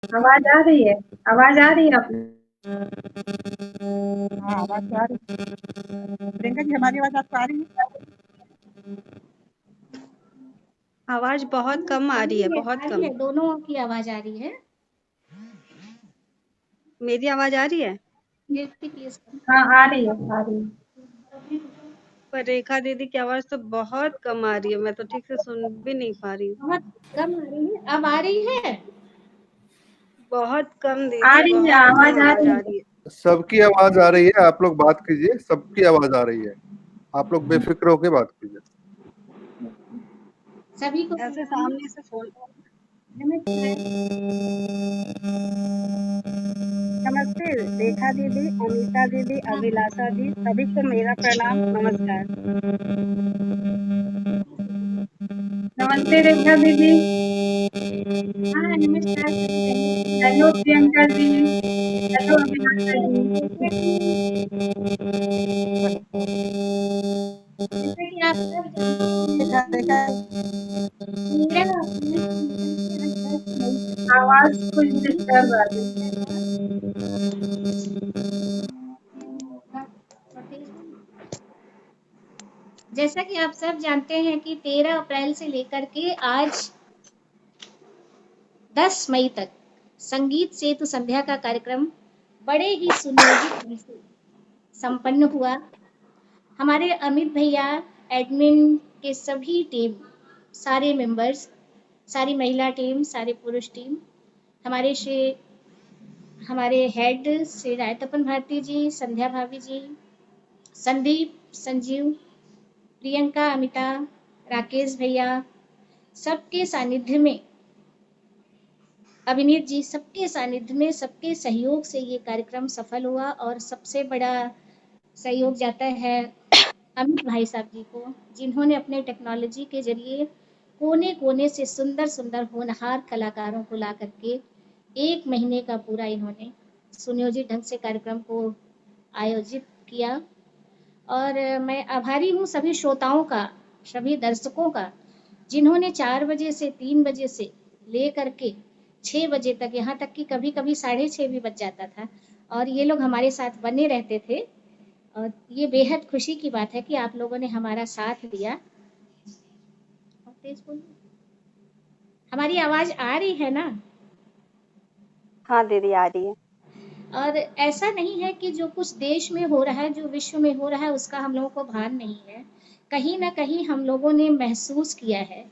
आवाज आ रही है? आवाज आ रही है आपको? हाँ, आवाज तो आ रही है। प्रियंका जी, हमारी आवाज आपको आ रही है? आवाज बहुत कम आ रही है, बहुत कम। दोनों की आवाज आ रही है। मेरी आवाज आ रही है? हाँ, आ रही है, आ रही है। पर रेखा दीदी की आवाज तो बहुत कम आ रही है, मैं तो ठीक से सुन भी नहीं पा रही हूँ। बहुत कम आ रही है। अब आ रही है? बहुत कम आ दीदी, रही है, बहुत आवाज कम आ आवाज रही आ है। रही है। सबकी आवाज आ रही है, आप लोग बात कीजिए, सबकी आवाज आ रही है। आप लोग बेफिक्र होके बात कीजिए। सभी को ऐसे सामने से फोन। नमस्ते रेखा दीदी, अनीता दीदी, अभिलाषा जी, सभी को मेरा प्रणाम, नमस्कार। नमस्ते रेखा दीदी। हाँ, नमस्कार। हेलो प्रियंका जी। हेलो अभिलाषा जी। जैसे कि आप सब रेखा रेखा मेरा अपना आवाज कुछ डिस्टर्ब आ रही है। जैसा कि आप सब जानते हैं कि 13 अप्रैल से लेकर के आज 10 मई तक संगीत सेतु संध्या का कार्यक्रम बड़े ही सुनियोजित ढंग से संपन्न हुआ। हमारे अमित भैया, एडमिन के सभी टीम, सारे मेंबर्स, सारी महिला टीम, सारे पुरुष टीम, हमारे हेड श्री रायतपन भारती जी, संध्या भाभी जी, संदीप, संजीव, प्रियंका, अमिता, राकेश भैया, सबके सानिध्य में, अभिनीत जी, सबके सानिध्य में, सबके सहयोग से ये कार्यक्रम सफल हुआ। और सबसे बड़ा सहयोग जाता है अमित भाई साहब जी को, जिन्होंने अपने टेक्नोलॉजी के जरिए कोने कोने से सुंदर सुंदर होनहार कलाकारों को ला करके 1 महीने का पूरा इन्होंने सुनियोजित ढंग से कार्यक्रम को आयोजित किया। और मैं आभारी हूँ सभी श्रोताओं का, सभी दर्शकों का, जिन्होंने 4 बजे से 3 बजे से ले करके 6 बजे तक, यहाँ तक कि कभी कभी 6:30 भी बज जाता था, और ये लोग हमारे साथ बने रहते थे। और ये बेहद खुशी की बात है कि आप लोगों ने हमारा साथ दिया। हमारी आवाज आ रही है ना? हाँ दीदी, आ रही है। और ऐसा नहीं है कि जो कुछ देश में हो रहा है, जो विश्व में हो रहा है, उसका हम लोगों को भान नहीं है। कहीं ना कहीं हम लोगों ने महसूस किया है,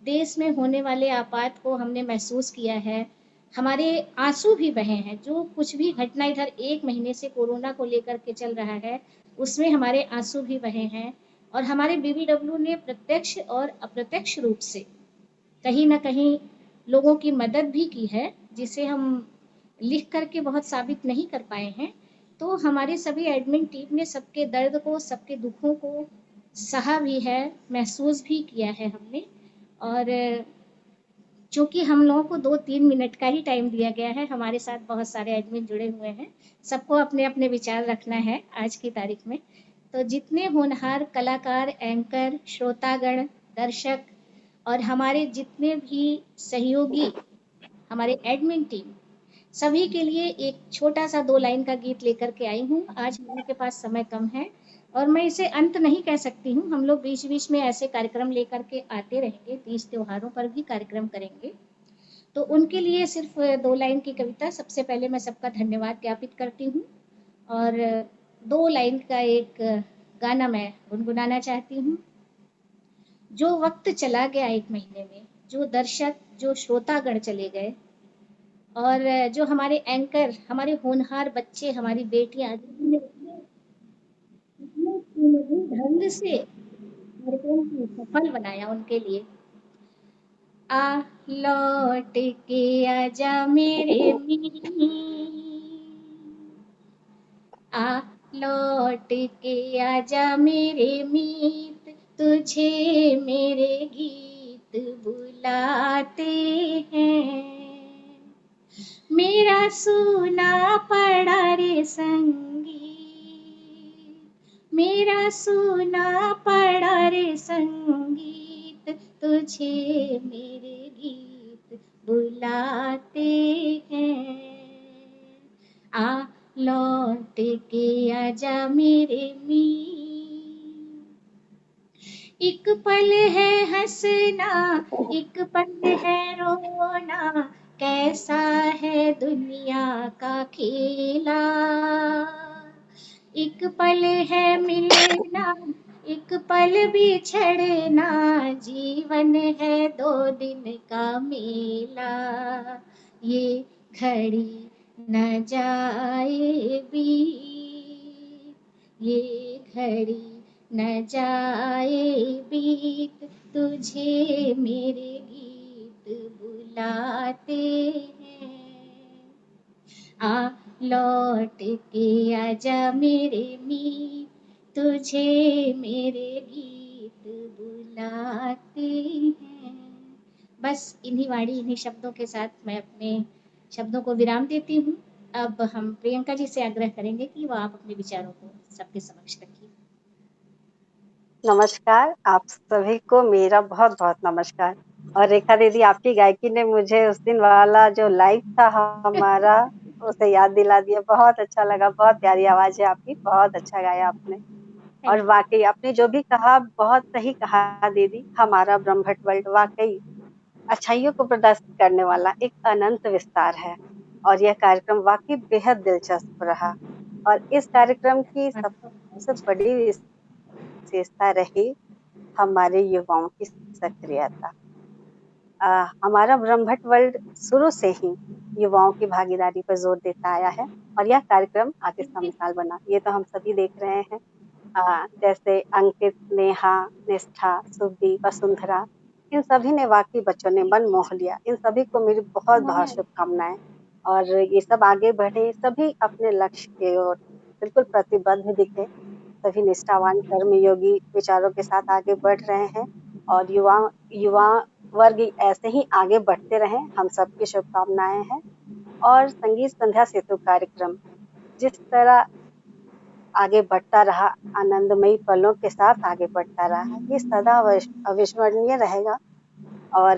देश में होने वाले आपात को हमने महसूस किया है। हमारे आंसू भी बहे हैं। जो कुछ भी घटना इधर 1 महीने से कोरोना को लेकर के चल रहा है, उसमें हमारे आंसू भी बहे हैं। और हमारे बीबीडब्ल्यू ने प्रत्यक्ष और अप्रत्यक्ष रूप से कहीं ना कहीं लोगों की मदद भी की है, जिसे हम लिख करके बहुत साबित नहीं कर पाए हैं। तो हमारे सभी एडमिन टीम ने सबके दर्द को, सबके दुखों को सहा भी है, महसूस भी किया है हमने। और चूंकि हम लोगों को 2-3 मिनट का ही टाइम दिया गया है, हमारे साथ बहुत सारे एडमिन जुड़े हुए हैं, सबको अपने अपने विचार रखना है आज की तारीख में। तो जितने होनहार कलाकार, एंकर, श्रोतागण, दर्शक और हमारे जितने भी सहयोगी, हमारे एडमिन टीम, सभी के लिए एक छोटा सा 2 लाइन का गीत लेकर के आई हूँ। आज हम लोग के पास समय कम है और मैं इसे अंत नहीं कह सकती हूँ। हम लोग बीच बीच में ऐसे कार्यक्रम लेकर के आते रहेंगे, तीज त्योहारों पर भी कार्यक्रम करेंगे। तो उनके लिए सिर्फ 2 लाइन की कविता। सबसे पहले मैं सबका धन्यवाद ज्ञापित करती हूँ और 2 लाइन का एक गाना मैं गुनगुनाना चाहती हूँ। जो वक्त चला गया 1 महीने में, जो दर्शक, जो श्रोतागण चले गए, और जो हमारे एंकर, हमारे होनहार बच्चे, हमारी बेटियां, जिन्होंने इतने ढंग से कार्यक्रम को सफल बनाया, उनके लिए आ लौट के आजा मेरे मीत, आ लौट के आजा मेरे मीत, तुझे मेरे गीत बुलाते हैं। मेरा सूना पड़ा रे संगीत, मेरा सूना पड़ा रे संगीत, तुझे मेरे गीत बुलाते हैं। के आजा मेरे मीर। एक पल है हंसना, एक पल है रोना, कैसा है दुनिया का खेला। एक पल है मिलना, एक पल बिछड़ना, जीवन है 2 दिन का मेला। ये घड़ी न जाए बीत, ये घड़ी न जाए बीत, तुझे मेरे गीत बुलाते हैं। आ लौट के आजा मेरे मीत, तुझे मेरे गीत बुलाते हैं। बस इन्हीं वाणी इन्हीं शब्दों के साथ मैं अपने शब्दों को विराम देती हूँ। अब हम प्रियंका जी से आग्रह करेंगे कि वो आप अपने विचारों को सबके समक्ष रखिए। नमस्कार, आप सभी को मेरा बहुत बहुत नमस्कार। और रेखा दीदी, आपकी गायकी ने मुझे उस दिन वाला जो लाइव था हमारा उसे याद दिला दिया। बहुत अच्छा लगा, बहुत प्यारी आवाज है आपकी, बहुत अच्छा गाया आपने। और वाकई आपने जो भी कहा बहुत सही कहा दीदी। हमारा ब्रह्मभट्ट वर्ल्ड वाकई अच्छाइयों को प्रदर्शित करने वाला एक अनंत विस्तार है। और यह कार्यक्रम वाकई बेहद दिलचस्प रहा। और इस कार्यक्रम की सबसे बड़ी विशेषता रही हमारे युवाओं की सक्रियता। हमारा ब्रह्मभट्ट वर्ल्ड शुरू से ही युवाओं की भागीदारी पर जोर देता आया है और यह कार्यक्रम आज इसका मिसाल बना। ये तो हम सभी देख रहे हैं। जैसे अंकित, नेहा, निष्ठा, सुदीप, वसुंधरा, इन सभी ने वाकई बच्चों ने मन मोह लिया। इन सभी को मेरी बहुत बहुत शुभकामनाएं। और ये सब आगे बढ़े, सभी अपने लक्ष्य की ओर बिल्कुल प्रतिबद्ध दिखे। सभी निष्ठावान, कर्मयोगी विचारों के साथ आगे बढ़ रहे हैं। और युवा वर्ग ऐसे ही आगे बढ़ते रहें, हम सबकी शुभकामनाएं हैं। और संगीत संध्या सेतु कार्यक्रम जिस तरह आगे बढ़ता रहा, आनंदमयी पलों के साथ आगे बढ़ता रहा, ये सदा अविस्मरणीय रहेगा। और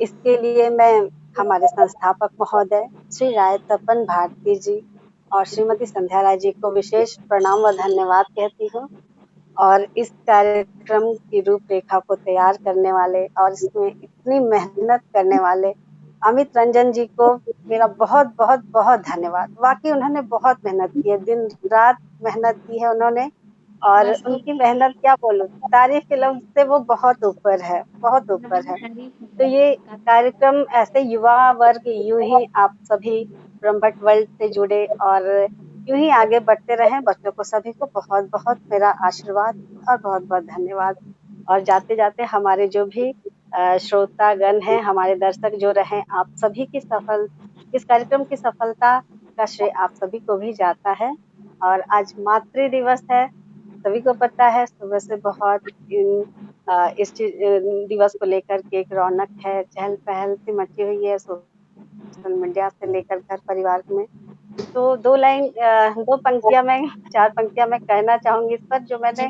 इसके लिए मैं हमारे संस्थापक महोदय श्री राय तपन भारती जी और श्रीमती संध्या राय जी को विशेष प्रणाम व धन्यवाद कहती हूँ। और इस कार्यक्रम की रूपरेखा को तैयार करने वाले और इसमें इतनी मेहनत करने वाले अमित रंजन जी को मेरा बहुत बहुत बहुत धन्यवाद। वाकई उन्होंने बहुत मेहनत की है, दिन रात मेहनत की है उन्होंने। और उनकी मेहनत क्या बोलूं, तारीफ के लफ्ज से वो बहुत ऊपर है, बहुत ऊपर है। तो ये कार्यक्रम ऐसे युवा वर्ग यूं ही आप सभी ब्रह्मभट्ट वर्ल्ड से जुड़े और यूं ही आगे बढ़ते रहें। बच्चों को सभी को बहुत बहुत मेरा आशीर्वाद और बहुत बहुत धन्यवाद। और जाते जाते हमारे जो भी श्रोतागण हैं, हमारे दर्शक जो रहे, आप सभी की इस कार्यक्रम की सफलता का श्रेय आप सभी को भी जाता है। और आज मातृ दिवस है, सभी को पता है। सुबह से बहुत इस दिवस को लेकर के एक रौनक है, चहल पहल सी मची हुई है सोशल मीडिया से लेकर घर परिवार में। तो 2 पंक्तियां मैं 4 पंक्तियां मैं कहना चाहूंगी इस पर, जो मैंने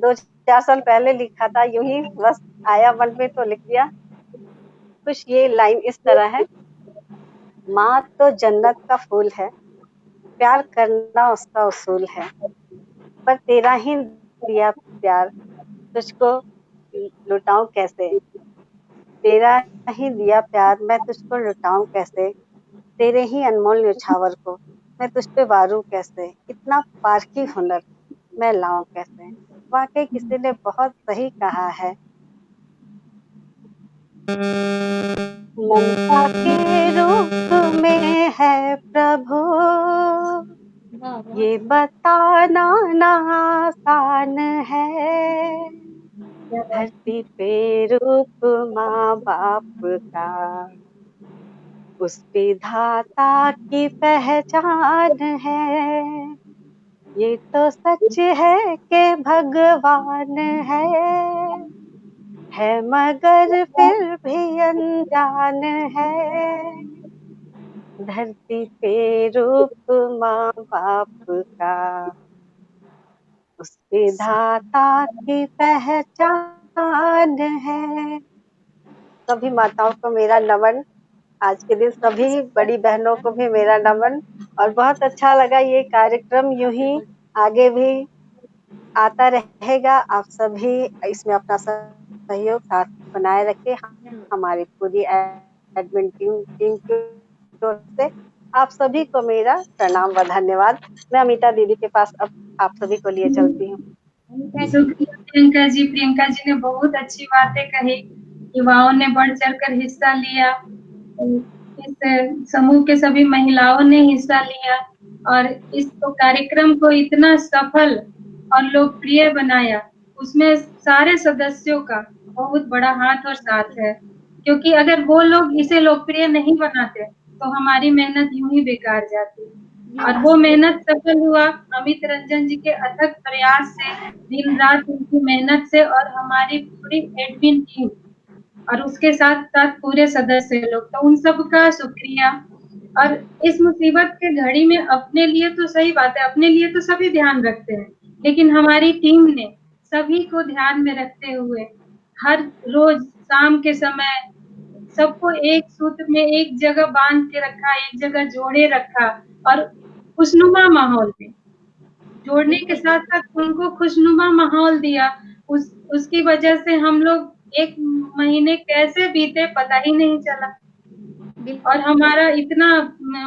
2-4 साल पहले लिखा था। यूं ही बस आया मन में तो लिख दिया। कुछ ये लाइन इस तरह है। माँ तो जन्नत का फूल है, प्यार करना उसका उसूल है, पर तेरा ही दिया प्यार तुझको लुटाऊं कैसे। तेरा ही दिया प्यार मैं तुझको लुटाऊं कैसे, तेरे ही अनमोल न्योछावर को मैं तुझ पे वारूं कैसे, इतना पारखी हुनर मैं लाऊं कैसे। वाकई किसी ने बहुत सही कहा है। ममता के रूप में है प्रभु, ये बताना ना आसान है। धरती पे रूप माँ बाप का उस विधाता की पहचान है। ये तो सच है कि भगवान है मगर फिर भी अनजान है। धरती पे रूप माँ बाप का उस विधाता की पहचान है। सभी माताओं को मेरा नमन आज के दिन सभी बड़ी बहनों को भी मेरा नमन। और बहुत अच्छा लगा ये कार्यक्रम, यूं ही आगे भी आता रहेगा। आप सभी इसमें अपना सहयोग साथ बनाए रखें। हमारी पूरी एडमिन टीम की ओर से आप सभी को मेरा प्रणाम व धन्यवाद। मैं अमिता दीदी के पास अब आप सभी को लिए चलती हूँ। शुक्रिया प्रियंका जी। प्रियंका जी ने बहुत अच्छी बातें कही। युवाओं ने बढ़ चढ़कर हिस्सा लिया, इस समूह के सभी महिलाओं ने हिस्सा लिया और इस कार्यक्रम को इतना सफल और लोकप्रिय बनाया। उसमें सारे सदस्यों का बहुत बड़ा हाथ और साथ है, क्योंकि अगर वो लोग इसे लोकप्रिय नहीं बनाते तो हमारी मेहनत यूं ही बेकार जाती। और वो मेहनत सफल हुआ अमित रंजन जी के अथक प्रयास से, दिन रात उनकी मेहनत से, और हमारी पूरी एडमिन टीम और उसके साथ साथ पूरे सदस्य लोग, तो उन सब का शुक्रिया। और इस मुसीबत के घड़ी में अपने लिए तो सही बात है, अपने लिए तो सभी ध्यान रखते हैं, लेकिन हमारी टीम ने सभी को ध्यान में रखते हुए हर रोज शाम के समय सबको एक सूत्र में एक जगह बांध के रखा, एक जगह जोड़े रखा और खुशनुमा माहौल में जोड़ने के साथ साथ उनको खुशनुमा माहौल दिया। उसकी वजह से हम लोग एक महीने कैसे बीते पता ही नहीं चला। और हमारा इतना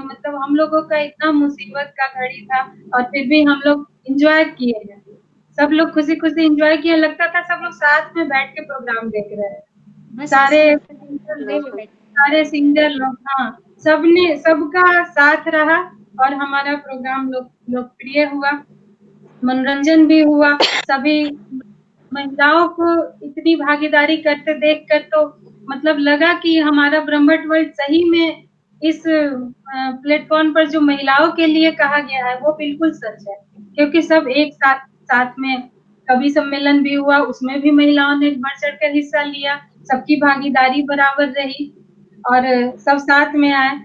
मतलब हम लोगों का इतना मुसीबत का घड़ी था और फिर भी हम लोग एंजॉय किए हैं। सब लोग खुशी खुशी एंजॉय किए, लगता था सब लोग साथ में बैठ के प्रोग्राम देख रहे हैं। सारे सिंगर लोग, हाँ, सबने सबका साथ रहा और हमारा प्रोग्राम लोकप्रिय हुआ, मनोरंजन भी हुआ। सभी महिलाओं को इतनी भागीदारी करते देखकर तो मतलब लगा कि हमारा ब्रह्मट वर्ल्ड सही में इस प्लेटफॉर्म पर जो महिलाओं के लिए कहा गया है वो बिल्कुल सच है, क्योंकि सब एक साथ में कवि सम्मेलन भी हुआ, उसमें भी महिलाओं ने बढ़ चढ़कर हिस्सा लिया, सबकी भागीदारी बराबर रही और सब साथ में आए।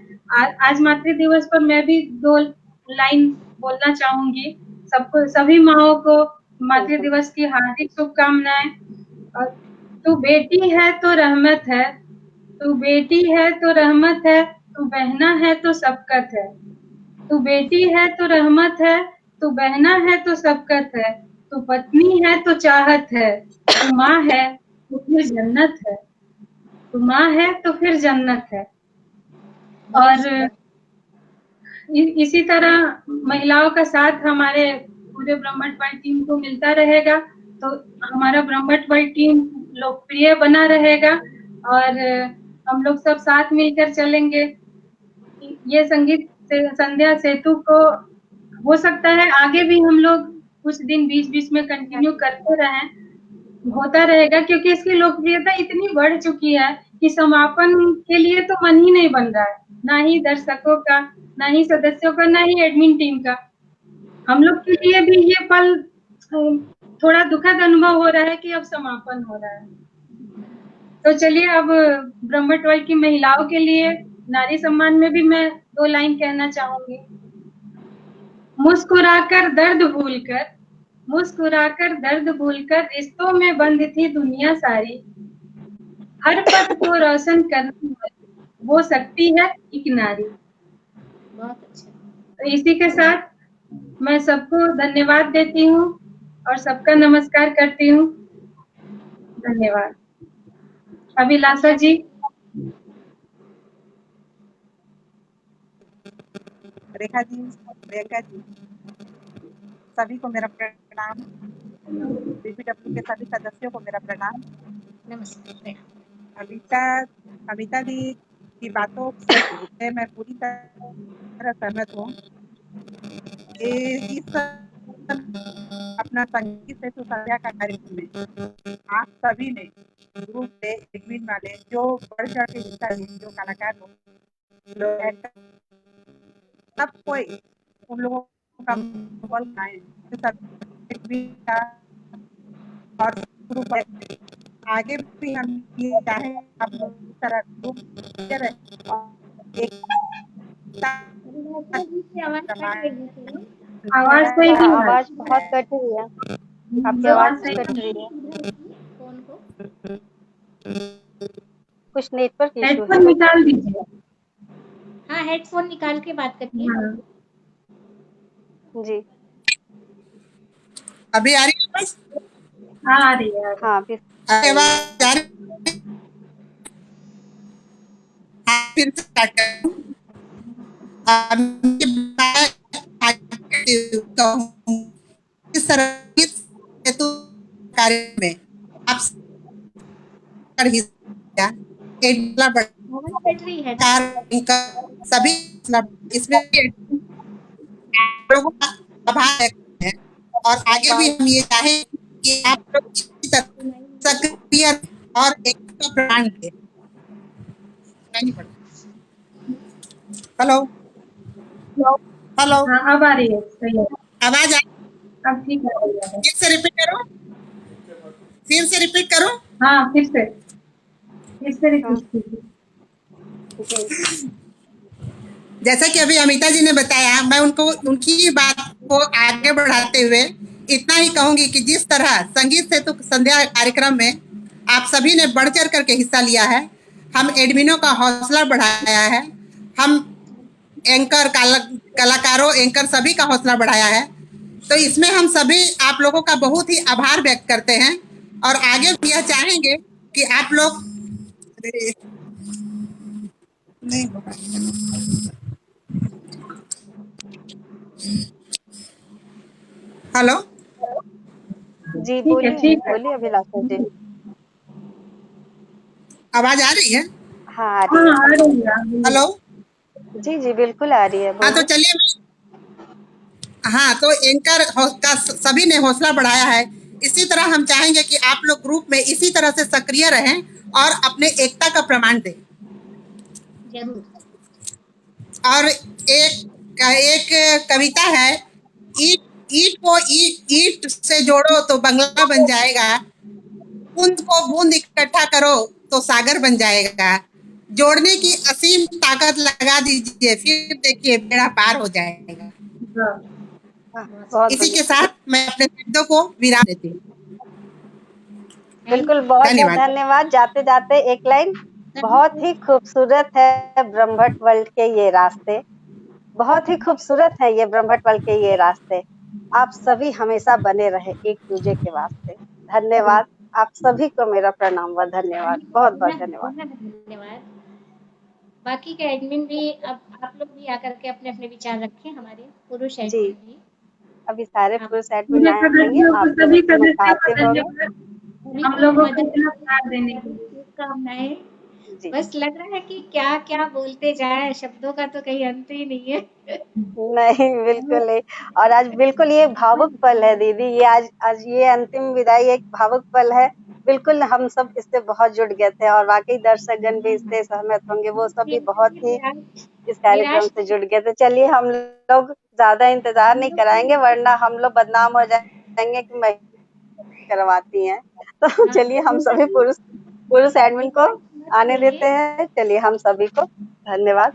आज मातृ दिवस पर मैं भी 2 लाइन बोलना चाहूंगी। सबको, सभी माओं को मातृ दिवस की हार्दिक शुभकामनाएं। और तू बेटी है तो रहमत है, तू बेटी है तो रहमत है, तू बहना है तो सबकत है। तू बेटी है तो रहमत है, तू बहना है तो सबकत है, तू पत्नी है तो चाहत है, तू माँ है तो फिर जन्नत है, तू माँ है तो फिर जन्नत है। और इसी तरह महिलाओं का साथ हमारे पूरे ब्रह्मट वर्ल्ड टीम को मिलता रहेगा, तो हमारा ब्रह्मट वर्ल्ड टीम लोकप्रिय बना रहेगा और हम लोग सब साथ मिलकर चलेंगे। ये संगीत संध्या सेतु को हो सकता है आगे भी हम लोग कुछ दिन बीच बीच में कंटिन्यू करते रहें, होता रहेगा, क्योंकि इसकी लोकप्रियता इतनी बढ़ चुकी है कि समापन के लिए तो मन ही नहीं बन रहा है, ना ही दर्शकों का, ना ही सदस्यों का, ना ही एडमिन टीम का। हम लोग के लिए भी ये पल थोड़ा दुखद अनुभव हो रहा है कि अब समापन हो रहा है। तो चलिए, अब ब्रह्मट वर्ल्ड की महिलाओं के लिए नारी सम्मान में भी मैं 2 लाइन कहना चाहूंगी। मुस्कुराकर दर्द भूलकर, मुस्कुराकर दर्द भूलकर रिश्तों में बंद थी दुनिया सारी, हर पथ को रोशन करने वाली वो शक्ति है एक नारी। बहुत अच्छा। तो इसी के साथ मैं सबको धन्यवाद देती हूँ और सबका नमस्कार करती हूँ। धन्यवाद। अभिलाषा जी। रेखा जी, प्रियंका जी, सभी को मेरा प्रणाम। बीपीडब्ल्यू के सभी सदस्यों को मेरा प्रणाम। नमस्कार। अमिता दी की बातों से मैं पूरी तरह सहमत हूँ। इस अपना संगीत सेतु संध्या का कार्यक्रम में आप सभी ने ग्रुप से एडमिन वाले जो बढ़ चढ़ के हिस्सा लिए, जो कलाकार लोग, सब कोई उन लोगों का बल बनाए और ग्रुप आगे भी हम ये चाहे आप लोग इस तरह ग्रुप रहे और एक आवाज सही नहीं है। आवाज बहुत कट रही है, आपकी आवाज कट रही है। कौन को? कुछ नेटवर्क इशू है। हेडफोन निकाल दीजिए। हाँ, हेडफोन निकाल के बात करिए। हाँ जी अभी आ रही है बस? हाँ, आ रही है, आ रही है। हाँ अभी अरे आवाज आ रही है? हाँ, फिर से स्टार्ट करूं। इस संगीत हेतु कार्य में आप कर हिस्सा एडला आवाज कट रही है। सभी इसमें लोगों का आभार व्यक्त है और आगे भी हम ये चाहें कि आप लोग इसी तरह सक्रिय और एक का प्रमाण दें। हेलो हेलो, हाँ, अब आ रही है, सही है। आवाज आ अब ठीक आ रही है। फिर से रिपीट करो, फिर से रिपीट करो। हाँ, फिर से हाँ रिक्वेस्ट कीजिए। जी जैसा कि अभी अमिता जी ने बताया, मैं उनको उनकी बात को आगे बढ़ाते हुए इतना ही कहूंगी कि जिस तरह संगीत सेतु संध्या कार्यक्रम में आप सभी ने बढ़ चढ़ करके हिस्सा लिया है, हम एडमिनों का हौसला बढ़ाया है, हम एंकर कलाकारों एंकर सभी का हौसला बढ़ाया है, तो इसमें हम सभी आप लोगों का बहुत ही आभार व्यक्त करते हैं और आगे भी यह चाहेंगे कि आप लोग नहीं हेलो जी ठीक है, ठीक है। बोलिए अभिलाषा जी। आवाज आ रही है? हाँ आ हाँ, रही है। आ रही है, आ रही है। हेलो जी जी बिल्कुल आ रही है, हाँ तो बोलिए। चलिए, हाँ तो एंकर का सभी ने हौसला बढ़ाया है, इसी तरह हम चाहेंगे कि आप लोग ग्रुप में इसी तरह से सक्रिय रहें और अपने एकता का प्रमाण दें। जरूर। और एक कविता है, ईट ईट को ईट से जोड़ो तो बंगला बन जाएगा, बूंद को बूंद इकट्ठा करो तो सागर बन जाएगा, जोड़ने की असीम ताकत लगा दीजिए फिर देखिए बेड़ा पार हो जाएगा। हाँ, बहुत इसी के बढ़िया। साथ मैं अपने शब्दों को विराम देती हूँ। बिल्कुल, बहुत बहुत धन्यवाद। धन्यवाद। जाते जाते एक लाइन, बहुत ही खूबसूरत है ब्रह्मट वर्ल्ड के ये रास्ते, बहुत ही खूबसूरत है ये ब्रह्मट वर्ल्ड के ये रास्ते। आप सभी हमेशा बने रहे एक दूजे के वास्ते। धन्यवाद। आप सभी को मेरा प्रणाम व धन्यवाद, बहुत बहुत धन्यवाद। धन्यवाद। बाकी के एडमिन भी, अब आप लोग भी आकर के अपने अपने विचार रखें, हमारे पुरुष जी एडमिन भी। अभी सारे आप पुरुष एडमिन पूरे आएंगे, सदस्यों को, आप सभी लोग सदस्यों को मुखातिब होंगे। धन्यवाद, सभी हम को लोगों को मदद इतना प्यार देने के लिए। शुभकामनाएं। जी बस लग रहा है कि क्या क्या बोलते जाए, शब्दों का तो कहीं अंत ही नहीं है। नहीं बिल्कुल नहीं। और आज बिल्कुल ये भावुक पल है दीदी, ये आज ये अंतिम विदाई एक भावुक पल है। बिल्कुल हम सब इससे बहुत जुड़ गए थे और वाकई दर्शकगण भी इससे सहमत होंगे, वो सब भी बहुत ही इस कार्यक्रम निराश से जुड़ गए थे। चलिए हम लोग ज्यादा इंतजार नहीं कराएंगे वरना हम लोग बदनाम हो जाएंगे कि मैं करवाती हैं। तो चलिए हम सभी पुरुष एडमिन को आने देते हैं। चलिए हम सभी को धन्यवाद।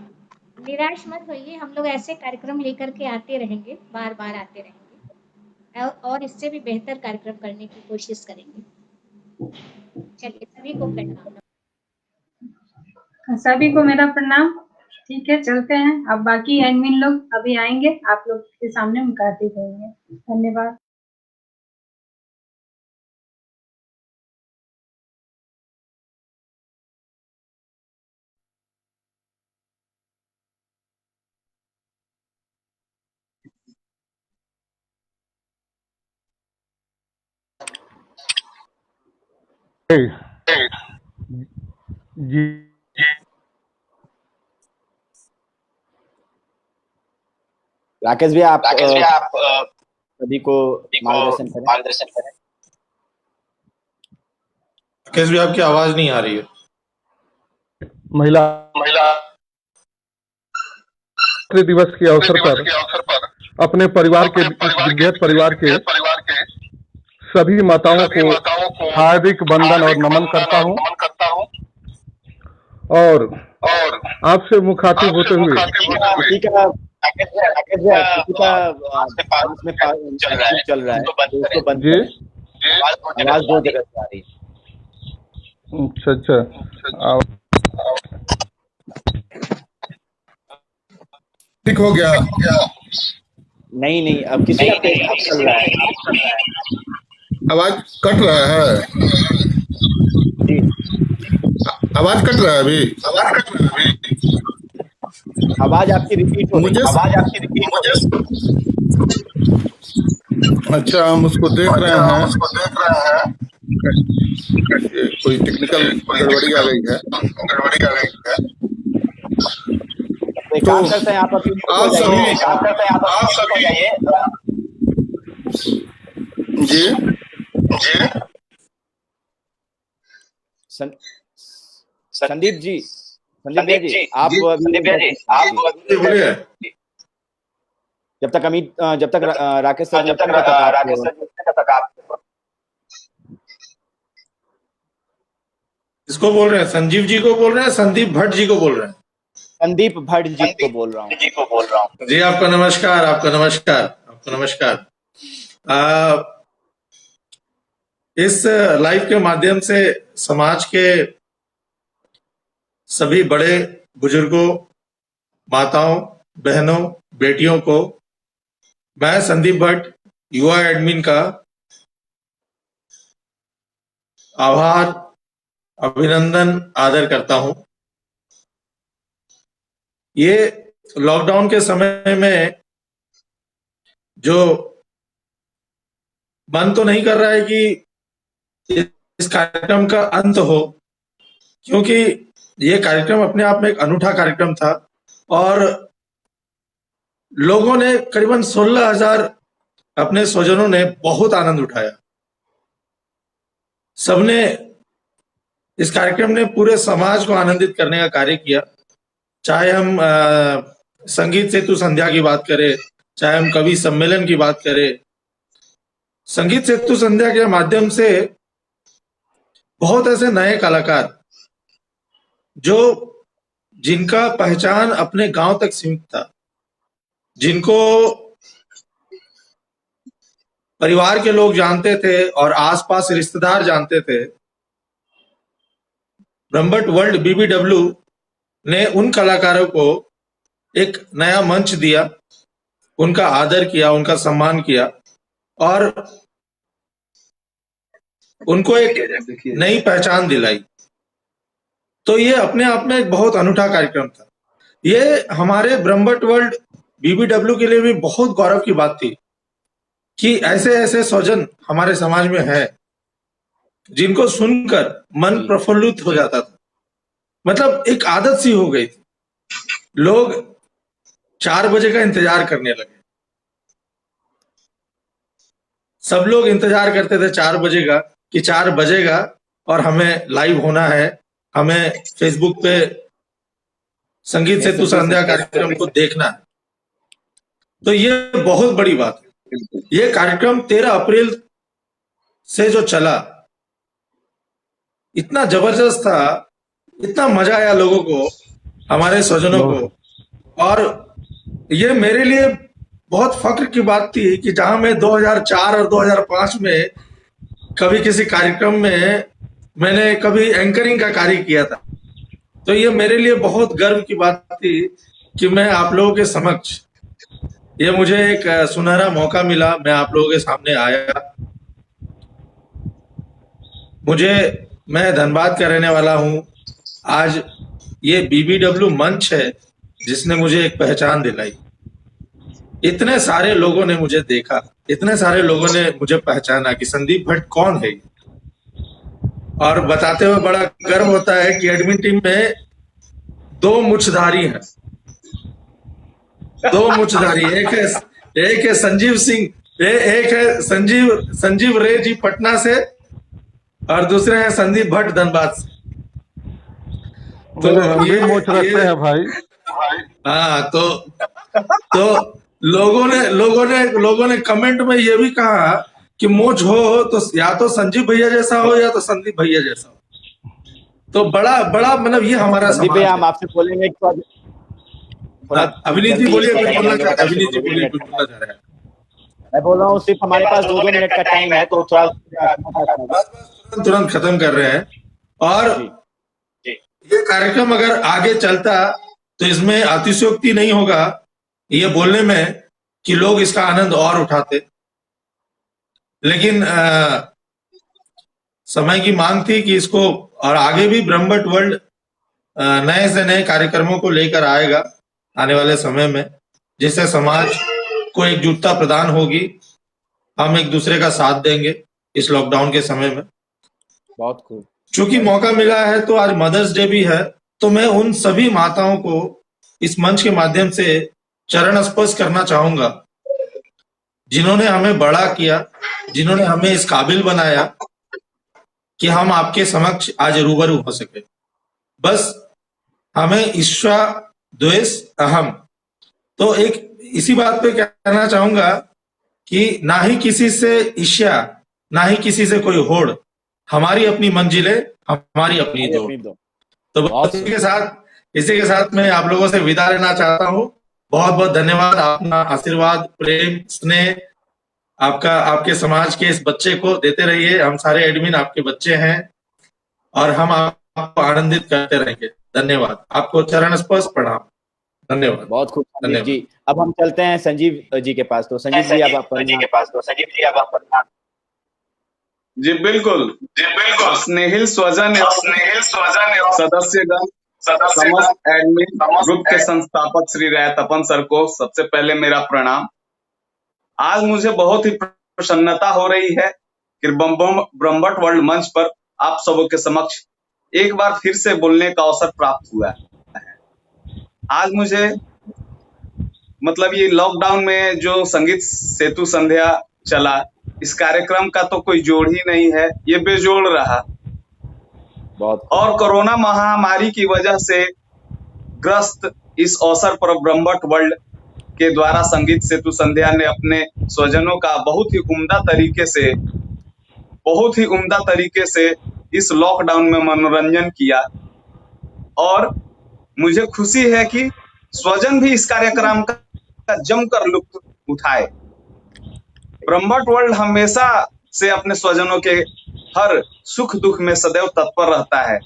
निराश मत होइए, हम लोग ऐसे कार्यक्रम लेकर के आते रहेंगे, बार बार आते रहेंगे और इससे भी बेहतर कार्यक्रम करने की कोशिश करेंगे। चलिए सभी को प्रणाम। सभी को मेरा प्रणाम। ठीक है, चलते हैं। अब बाकी एडमिन लोग अभी आएंगे, आप लोग के सामने मुखातिब होंगे। धन्यवाद। जी राकेश भैया, आप सभी को मार्गदर्शन करें। राकेश भैया, आपकी आवाज नहीं आ रही है। महिला दिवस के अवसर पर अपने परिवार के विद्यार्थी परिवार के सभी माताओं को हार्दिक वंदन और नमन करता हूं और आपसे मुखातिब होते हुए किसी का पास में चल रहा है तो उसको बंद जी करें। आवाज दो जगह से आ रही है। अच्छा ठीक हो गया? नहीं नहीं, अब किसी का फेसबुक चल रहा है। आवाज कट रहा है, जी आवाज कट रहा है अभी। आवाज आपकी रिपीट हो रही मुझे है। अच्छा, हम उसको देख रहे हैं। कोई टेक्निकल गड़बड़ी आ गई है। एक काम करते हैं, आप अभी आप सभी आइए जी संदीप भैया जी, आप बोलिए। जब तक राकेश सर इसको बोल रहे हैं, संजीव जी को बोल रहे हैं, संदीप भट्ट जी को बोल रहे हैं? संदीप भट्ट जी को बोल रहा हूँ। जी आपका नमस्कार, आपका नमस्कार। इस लाइव के माध्यम से समाज के सभी बड़े बुजुर्गों, माताओं, बहनों, बेटियों को मैं संदीप भट्ट, युवा एडमिन का आभार, अभिनंदन, आदर करता हूं। ये लॉकडाउन के समय में जो मन तो नहीं कर रहा है कि इस कार्यक्रम का अंत हो, क्योंकि ये कार्यक्रम अपने आप में एक अनूठा कार्यक्रम था और लोगों ने करीबन 16,000 अपने स्वजनों ने बहुत आनंद उठाया। सबने इस कार्यक्रम ने पूरे समाज को आनंदित करने का कार्य किया। चाहे हम संगीत सेतु संध्या की बात करें, चाहे हम कवि सम्मेलन की बात करें, संगीत सेतु संध्या के माध्यम से बहुत ऐसे नए कलाकार जो जिनका पहचान अपने गांव तक सीमित था, जिनको परिवार के लोग जानते थे और आसपास रिश्तेदार जानते थे, ब्रह्मभट्ट वर्ल्ड BBW ने उन कलाकारों को एक नया मंच दिया, उनका आदर किया, उनका सम्मान किया और उनको एक नई पहचान दिलाई। तो ये अपने आप में एक बहुत अनूठा कार्यक्रम था। ये हमारे ब्रह्मभट्ट वर्ल्ड BBW के लिए भी बहुत गौरव की बात थी कि ऐसे ऐसे स्वजन हमारे समाज में है जिनको सुनकर मन प्रफुल्लित हो जाता था। मतलब एक आदत सी हो गई थी, लोग 4 बजे का इंतजार करने लगे। सब लोग इंतजार करते थे 4 बजे का कि 4 बजेगा और हमें लाइव होना है, हमें फेसबुक पे संगीत सेतु संध्या कार्यक्रम को देखना है। तो ये बहुत बड़ी बात है। ये कार्यक्रम 13 अप्रैल से जो चला, इतना जबरदस्त था, इतना मजा आया लोगों को, हमारे स्वजनों को। और ये मेरे लिए बहुत फक्र की बात थी कि जहां मैं 2004 और 2005 में कभी किसी कार्यक्रम में मैंने कभी एंकरिंग का कार्य किया था, तो ये मेरे लिए बहुत गर्व की बात थी कि मैं आप लोगों के समक्ष, ये मुझे एक सुनहरा मौका मिला, मैं आप लोगों के सामने आया। मैं धनबाद का रहने वाला हूं। आज ये BBW मंच है जिसने मुझे एक पहचान दिलाई। इतने सारे लोगों ने मुझे देखा, इतने सारे लोगों ने मुझे पहचाना कि संदीप भट्ट कौन है। और बताते हुए बड़ा गर्व होता है कि एडमिन टीम में 2 मुच्छधारी हैं, 2 मुच्छधारी। एक है संजीव सिंह, एक है संजीव रे जी पटना से और दूसरे हैं संदीप भट्ट धनबाद से। तो ये मोच रखते हैं भाई। हाँ, तो लोगों ने कमेंट में ये भी कहा कि मोच हो तो या तो संजीव भैया जैसा हो या तो संदीप भैया जैसा हो। तो बड़ा मतलब ये हमारा संदीप भैया, हम आपसे बोलेंगे अभिनीत जी बोलिए, कुछ बोलना चाह रहे हैं। मैं बोल रहा हूँ सिर्फ हमारे पास 2 मिनट का टाइम है, तो थोड़ा तुरंत खत्म कर रहे हैं। और ये कार्यक्रम अगर आगे चलता तो इसमें अतिशयोक्ति नहीं होगा ये बोलने में कि लोग इसका आनंद और उठाते, लेकिन समय की मांग थी कि इसको, और आगे भी ब्रह्मभट्ट वर्ल्ड नए से नए कार्यक्रमों को लेकर आएगा आने वाले समय में, जिससे समाज को एकजुटता प्रदान होगी। हम एक दूसरे का साथ देंगे इस लॉकडाउन के समय में। बहुत खूब। चूंकि मौका मिला है तो आज मदर्स डे भी है, तो मैं उन सभी माताओं को इस मंच के माध्यम से चरण स्पर्श करना चाहूंगा, जिन्होंने हमें बड़ा किया, जिन्होंने हमें इस काबिल बनाया कि हम आपके समक्ष आज रूबरू हो सके। बस हमें ईर्ष्या द्वेष अहम, तो एक इसी बात पे कहना चाहूंगा कि ना ही किसी से ईर्ष्या, ना ही किसी से कोई होड़, हमारी अपनी मंजिलें, हमारी अपनी दौड़। तो बस इसी के साथ मैं आप लोगों से विदा लेना चाहता हूँ। बहुत बहुत धन्यवाद। अपना आशीर्वाद, प्रेम, स्नेह आपका, आपके समाज के इस बच्चे को देते रहिए। हम सारे एडमिन आपके बच्चे हैं और हम आपको आनंदित करते रहेंगे। धन्यवाद। आपको चरण स्पर्श प्रणाम। धन्यवाद। बहुत खूब धन्यवाद जी। अब हम चलते हैं संजीव जी के पास। तो संजीव जी आप जी बिल्कुल, स्नेहिल स्वजन सदस्यगण, समस्त एडमिन ग्रुप के संस्थापक श्री रैतपन सर को सबसे पहले मेरा प्रणाम। आज मुझे बहुत ही प्रसन्नता हो रही है कि ब्रह्मभट्ट वर्ल्ड मंच पर आप सबों के समक्ष एक बार फिर से बोलने का अवसर प्राप्त हुआ है। आज मुझे मतलब ये लॉकडाउन में जो संगीत सेतु संध्या चला, इस कार्यक्रम का तो कोई जोड़ ही नहीं है, ये बेजोड़ रहा। और कोरोना महामारी की वजह से ग्रस्त इस अवसर पर ब्रह्मभट्ट वर्ल्ड के द्वारा संगीत सेतु संध्या ने अपने स्वजनों का बहुत ही उम्दा तरीके से इस लॉकडाउन में मनोरंजन किया। और मुझे खुशी है कि स्वजन भी इस कार्यक्रम का जमकर लुत्फ उठाए। ब्रह्मभट्ट वर्ल्ड हमेशा से अपने स्वजनों के हर सुख दुख में सदैव तत्पर रहता है।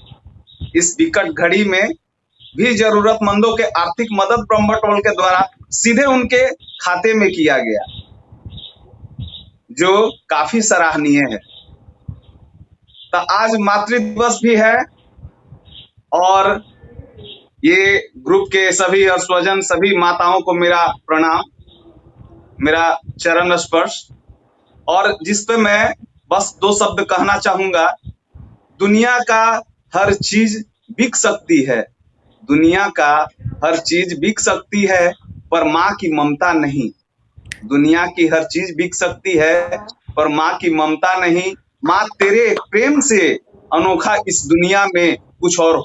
इस विकट घड़ी में भी जरूरतमंदों के आर्थिक मदद ब्रह्मभट्ट वर्ल्ड के द्वारा सीधे उनके खाते में किया गया, जो काफी सराहनीय है। तो आज मातृ दिवस भी है और ये ग्रुप के सभी और स्वजन सभी माताओं को मेरा प्रणाम, मेरा चरण स्पर्श। और जिस पे मैं बस 2 शब्द कहना चाहूंगा। दुनिया का हर चीज बिक सकती है, दुनिया का हर चीज बिक सकती है, पर माँ की ममता नहीं। दुनिया की हर चीज बिक सकती है, पर माँ की ममता नहीं। माँ तेरे प्रेम से अनोखा इस दुनिया में कुछ और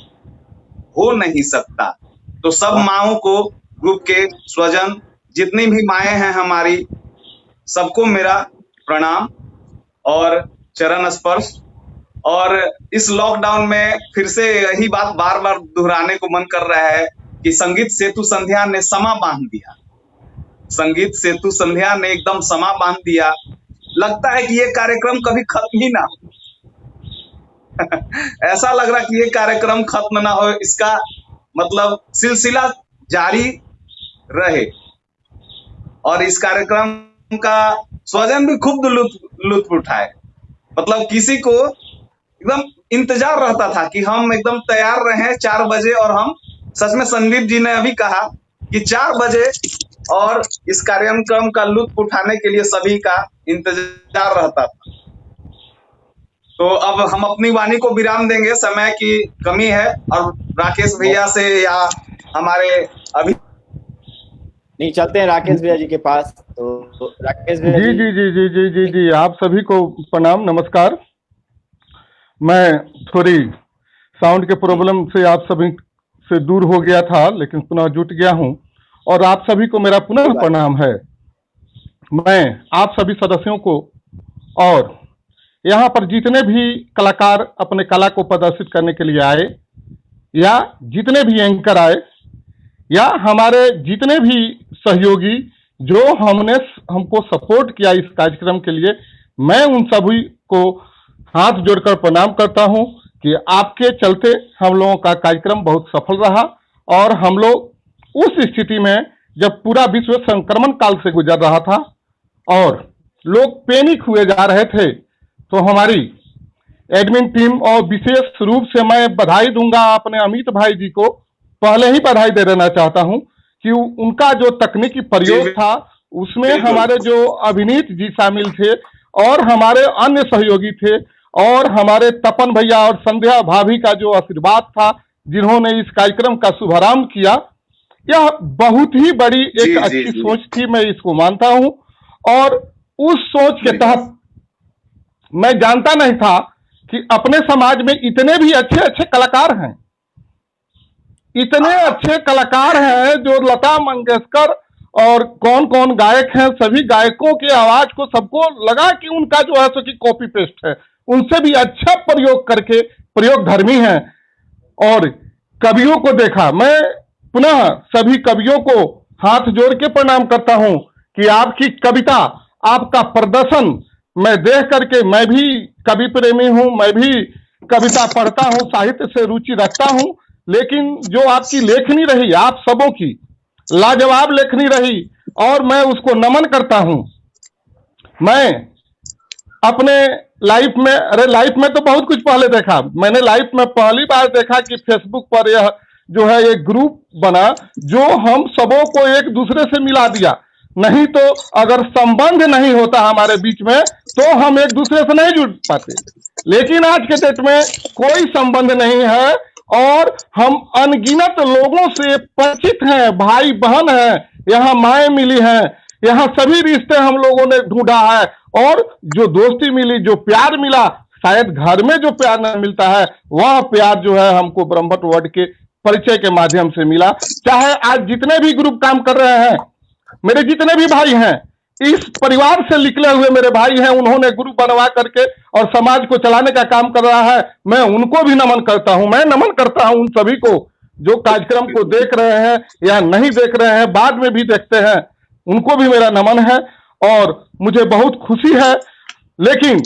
हो नहीं सकता। तो सब माँओं को, ग्रुप के स्वजन जितनी भी माएँ हैं हमारी, सबको मेरा प्रणाम और चरण स्पर्श। और इस लॉकडाउन में फिर से यही बात बार बार दोहराने को मन कर रहा है कि संगीत सेतु संध्या ने समा बांध दिया। संगीत सेतु संध्या ने एकदम समा बांध दिया। लगता है कि ये कार्यक्रम कभी खत्म ही ना हो। ऐसा लग रहा कि ये कार्यक्रम खत्म ना हो, इसका मतलब सिलसिला जारी रहे। और इस कार्यक्रम का स्वजन भी खूब लुत्फ उठाए। मतलब किसी को एकदम इंतजार रहता था कि हम एकदम तैयार रहे 4 बजे, और हम सच में संदीप जी ने अभी कहा कि 4 बजे, और इस कार्यक्रम का लुत्फ उठाने के लिए सभी का इंतजार रहता था। तो अब हम अपनी वाणी को विराम देंगे, समय की कमी है। और राकेश भैया से या हमारे अभी नहीं, चलते हैं राकेश भैया जी के पास। तो राकेश भैया जी जी जी जी जी जी जी आप सभी को प्रणाम, नमस्कार। मैं थोड़ी साउंड के प्रॉब्लम से आप सभी से दूर हो गया था, लेकिन पुनः जुट गया हूं और आप सभी को मेरा पुनः प्रणाम है। मैं आप सभी सदस्यों को और यहाँ पर जितने भी कलाकार अपने कला को प्रदर्शित करने के लिए आए, या जितने भी एंकर आए, या हमारे जितने भी सहयोगी जो हमको सपोर्ट किया इस कार्यक्रम के लिए, मैं उन सभी को हाथ जोड़कर प्रणाम करता हूं कि आपके चलते हम लोगों का कार्यक्रम बहुत सफल रहा। और हम लोग उस स्थिति में जब पूरा विश्व संक्रमण काल से गुजर रहा था और लोग पैनिक हुए जा रहे थे, तो हमारी एडमिन टीम और विशेष रूप से मैं बधाई दूंगा अपने अमित भाई जी को, पहले ही बधाई दे देना चाहता हूं कि उनका जो तकनीकी प्रयोग था उसमें हमारे जो अभिनीत जी शामिल थे और हमारे अन्य सहयोगी थे और हमारे तपन भैया और संध्या भाभी का जो आशीर्वाद था, जिन्होंने इस कार्यक्रम का शुभारंभ किया, यह बहुत ही बड़ी एक अच्छी सोच थी, मैं इसको मानता हूं। और उस सोच के तहत मैं जानता नहीं था कि अपने समाज में इतने भी अच्छे अच्छे कलाकार हैं, इतने अच्छे कलाकार हैं जो लता मंगेशकर और कौन कौन गायक हैं, सभी गायकों की आवाज को सबको लगा कि उनका जो है सो कि कॉपी पेस्ट है, उनसे भी अच्छा प्रयोग करके प्रयोग धर्मी है। और कवियों को देखा, मैं पुनः सभी कवियों को हाथ जोड़ के प्रणाम करता हूं कि आपकी कविता, आपका प्रदर्शन मैं देख करके, मैं भी कवि प्रेमी हूं, मैं भी कविता पढ़ता हूं, साहित्य से रुचि रखता हूं, लेकिन जो आपकी लेखनी रही, आप सबों की लाजवाब लेखनी रही और मैं उसको नमन करता हूं। मैं अपने लाइफ में, अरे लाइफ में तो बहुत कुछ पहले देखा, मैंने लाइफ में पहली बार देखा कि फेसबुक पर यह जो है एक ग्रुप बना जो हम सबों को एक दूसरे से मिला दिया। नहीं तो अगर संबंध नहीं होता हमारे बीच में तो हम एक दूसरे से नहीं जुड़ पाते, लेकिन आज के डेट में कोई संबंध नहीं है और हम अनगिनत लोगों से परिचित हैं, भाई बहन हैं, यहाँ माएँ मिली हैं, यहाँ सभी रिश्ते हम लोगों ने ढूंढा है और जो दोस्ती मिली, जो प्यार मिला, शायद घर में जो प्यार नहीं मिलता है वह प्यार जो है हमको ब्रह्मभट्ट वर्ड के परिचय के माध्यम से मिला। चाहे आज जितने भी ग्रुप काम कर रहे हैं, मेरे जितने भी भाई हैं, इस परिवार से निकले हुए मेरे भाई हैं, उन्होंने ग्रुप बनवा करके और समाज को चलाने का काम कर रहा है, मैं उनको भी नमन करता हूं। मैं नमन करता हूं उन सभी को जो कार्यक्रम को देख रहे हैं या नहीं देख रहे हैं, बाद में भी देखते हैं, उनको भी मेरा नमन है और मुझे बहुत खुशी है। लेकिन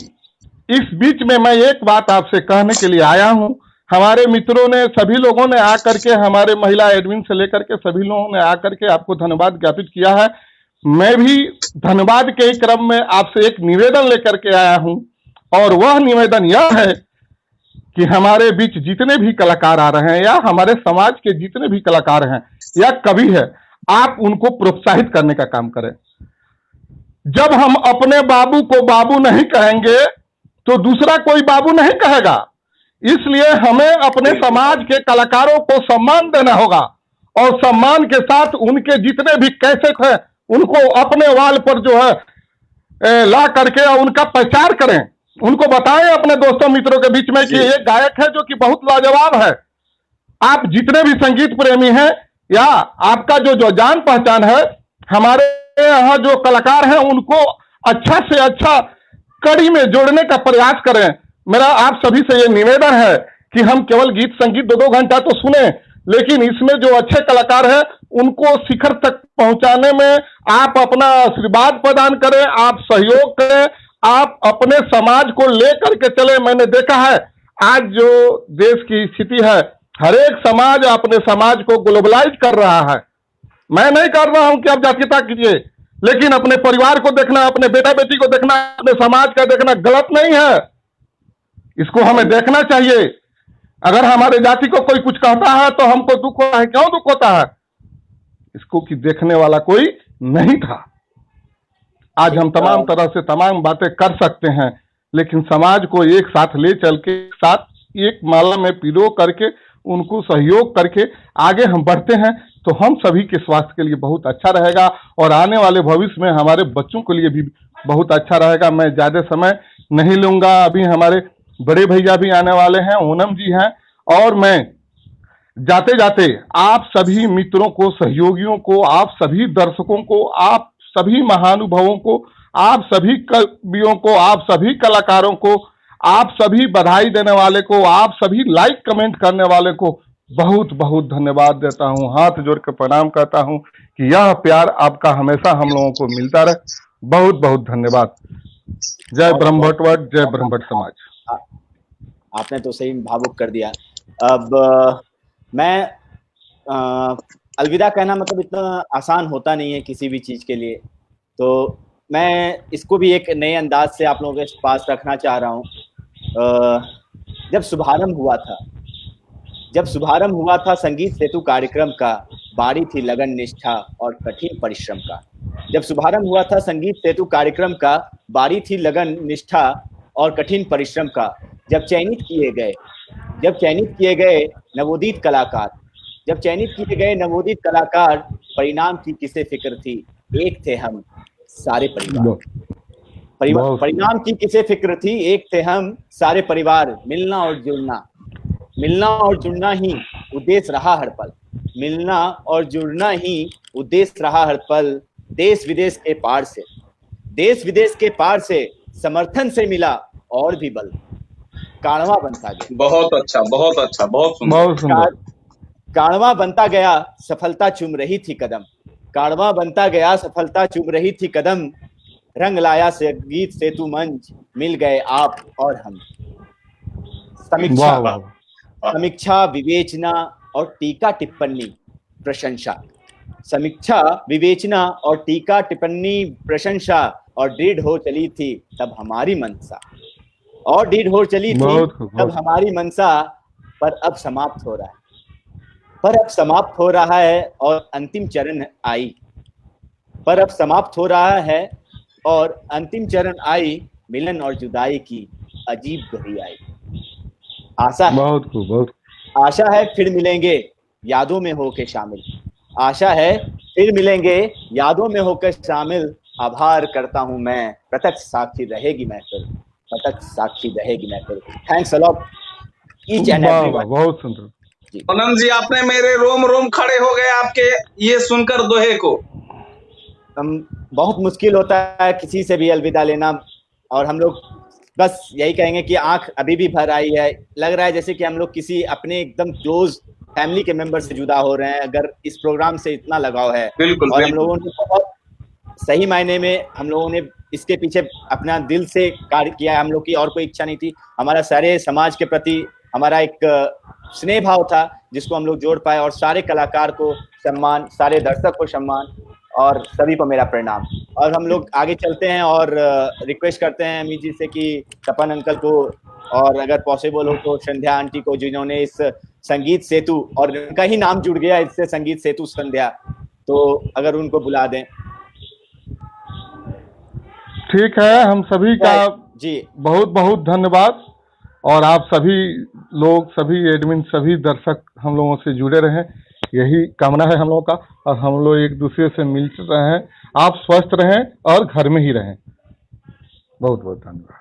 इस बीच में मैं एक बात आपसे कहने के लिए आया हूं। हमारे मित्रों ने, सभी लोगों ने आकर के, हमारे महिला एडमिन से लेकर के सभी लोगों ने आकर के आपको धन्यवाद ज्ञापित किया है। मैं भी धन्यवाद के क्रम में आपसे एक निवेदन लेकर के आया हूं और वह निवेदन यह है कि हमारे बीच जितने भी कलाकार आ रहे हैं या हमारे समाज के जितने भी कलाकार हैं या कवि है, आप उनको प्रोत्साहित करने का काम करें। जब हम अपने बाबू को बाबू नहीं कहेंगे तो दूसरा कोई बाबू नहीं कहेगा। इसलिए हमें अपने समाज के कलाकारों को सम्मान देना होगा और सम्मान के साथ उनके जितने भी कैसेट हैं उनको अपने वाल पर जो है ला करके उनका प्रचार करें, उनको बताएं अपने दोस्तों मित्रों के बीच में कि ये गायक है जो कि बहुत लाजवाब है। आप जितने भी संगीत प्रेमी हैं या आपका जो जान पहचान है, हमारे यहाँ जो कलाकार हैं उनको अच्छा से अच्छा कड़ी में जोड़ने का प्रयास करें। मेरा आप सभी से ये निवेदन है कि हम केवल गीत संगीत 2-2 घंटा तो सुने, लेकिन इसमें जो अच्छे कलाकार हैं उनको शिखर तक पहुंचाने में आप अपना आशीर्वाद प्रदान करें, आप सहयोग करें, आप अपने समाज को लेकर के चले। मैंने देखा है आज जो देश की स्थिति है, हर एक समाज अपने समाज को ग्लोबलाइज कर रहा है। मैं नहीं कर रहा हूं कि आप जातीयता कीजिए, लेकिन अपने परिवार को देखना, अपने बेटा बेटी को देखना, अपने समाज का देखना गलत नहीं है, इसको हमें देखना चाहिए। अगर हमारे जाति को कोई कुछ कहता है तो हमको दुख होता है। क्यों दुख होता है? इसको कि देखने वाला कोई नहीं था। आज हम तमाम तरह से तमाम बातें कर सकते हैं, लेकिन समाज को एक साथ ले चल के साथ एक माला में पिरो करके उनको सहयोग करके आगे हम बढ़ते हैं तो हम सभी के स्वास्थ्य के लिए बहुत अच्छा रहेगा और आने वाले भविष्य में हमारे बच्चों के लिए भी बहुत अच्छा रहेगा। मैं ज्यादा समय नहीं लूंगा, अभी हमारे बड़े भैया भी आने वाले हैं, ओनम जी हैं, और मैं जाते जाते आप सभी मित्रों को, सहयोगियों को, आप सभी दर्शकों को, आप सभी महानुभावों को, आप सभी कवियों को, आप सभी कलाकारों को, आप सभी बधाई देने वाले को, आप सभी लाइक कमेंट करने वाले को बहुत बहुत धन्यवाद देता हूं, हाथ जोड़ कर प्रणाम करता हूं कि यह प्यार आपका हमेशा हम लोगों को मिलता रहे। बहुत बहुत धन्यवाद। जय ब्रह्मभट्ट वर्ड, जय ब्रह्मभट्ट समाज। आपने तो सही भावुक कर दिया। अब मैं अलविदा कहना मतलब इतना आसान होता नहीं है किसी भी चीज़ के लिए। तो मैं इसको भी एक नए अंदाज से आप लोगों के पास रखना चाह रहा हूँ। जब शुभारंभ हुआ था संगीत सेतु कार्यक्रम का, बारी थी लगन निष्ठा और कठिन परिश्रम का। जब शुभारंभ हुआ था संगीत सेतु कार्यक्रम का, बारी थी लगन निष्ठा और कठिन परिश्रम का। जब चयनित किए गए नवोदित कलाकार, परिणाम की किसे फिक्र थी, एक थे हम सारे परिवार। परिणाम की किसे फिक्र थी, एक थे हम सारे परिवार। मिलना और जुड़ना ही उद्देश्य रहा हर पल। मिलना और जुड़ना ही उद्देश्य रहा हर पल। देश विदेश के पार से समर्थन से मिला और भी बल। काढ़वा बनता गया। बहुत अच्छा, बहुत अच्छा, बहुत सुंदर। काढ़वा बनता गया, सफलता चूम रही थी कदम। रंग लाया संगीत सेतु मंच, मिल गए आप और हम। समीक्षा, विवेचना और टीका टिप्पणी प्रशंसा और दृढ़ हो चली थी तब हमारी मनसा। पर अब समाप्त हो रहा है और अंतिम चरण आई। मिलन और जुदाई की अजीब घड़ी आई। आशा है फिर मिलेंगे यादों में होके शामिल। आभार करता हूं मैं, प्रत्यक्ष साक्षी रहेगी महफिल। Thanks a lot each and everyone. बहुत सुंदर आनंद जी, आपने मेरे रोम रोम खड़े हो गए आपके ये सुनकर दोहे को। बहुत मुश्किल होता है किसी से भी अलविदा लेना, और हम लोग बस यही कहेंगे कि आंख अभी भी भर आई है। लग रहा है जैसे कि हम लोग किसी अपने एकदम क्लोज फैमिली के मेंबर से जुदा हो रहे हैं, अगर इस प्रोग्राम से इतना लगाव है। बिल्कुल, और हम लोगों ने बहुत सही मायने में हम लोगों ने इसके पीछे अपना दिल से कार्य किया है। हम लोग की और कोई इच्छा नहीं थी। हमारा सारे समाज के प्रति हमारा एक स्नेह भाव था जिसको हम लोग जोड़ पाए, और सारे कलाकार को सम्मान, सारे दर्शक को सम्मान, और सभी को मेरा प्रणाम। और हम लोग आगे चलते हैं और रिक्वेस्ट करते हैं अमित जी से कि तपन अंकल को, और अगर पॉसिबल हो तो संध्या आंटी को, जिन्होंने इस संगीत सेतु, और उनका ही नाम जुड़ गया इससे, संगीत सेतु संध्या, तो अगर उनको बुला दें। ठीक है, हम सभी का जी बहुत बहुत धन्यवाद। और आप सभी लोग, सभी एडमिन, सभी दर्शक हम लोगों से जुड़े रहें, यही कामना है हम लोगों का। और हम लोग एक दूसरे से मिल रहे हैं। आप स्वस्थ रहें और घर में ही रहें। बहुत बहुत धन्यवाद।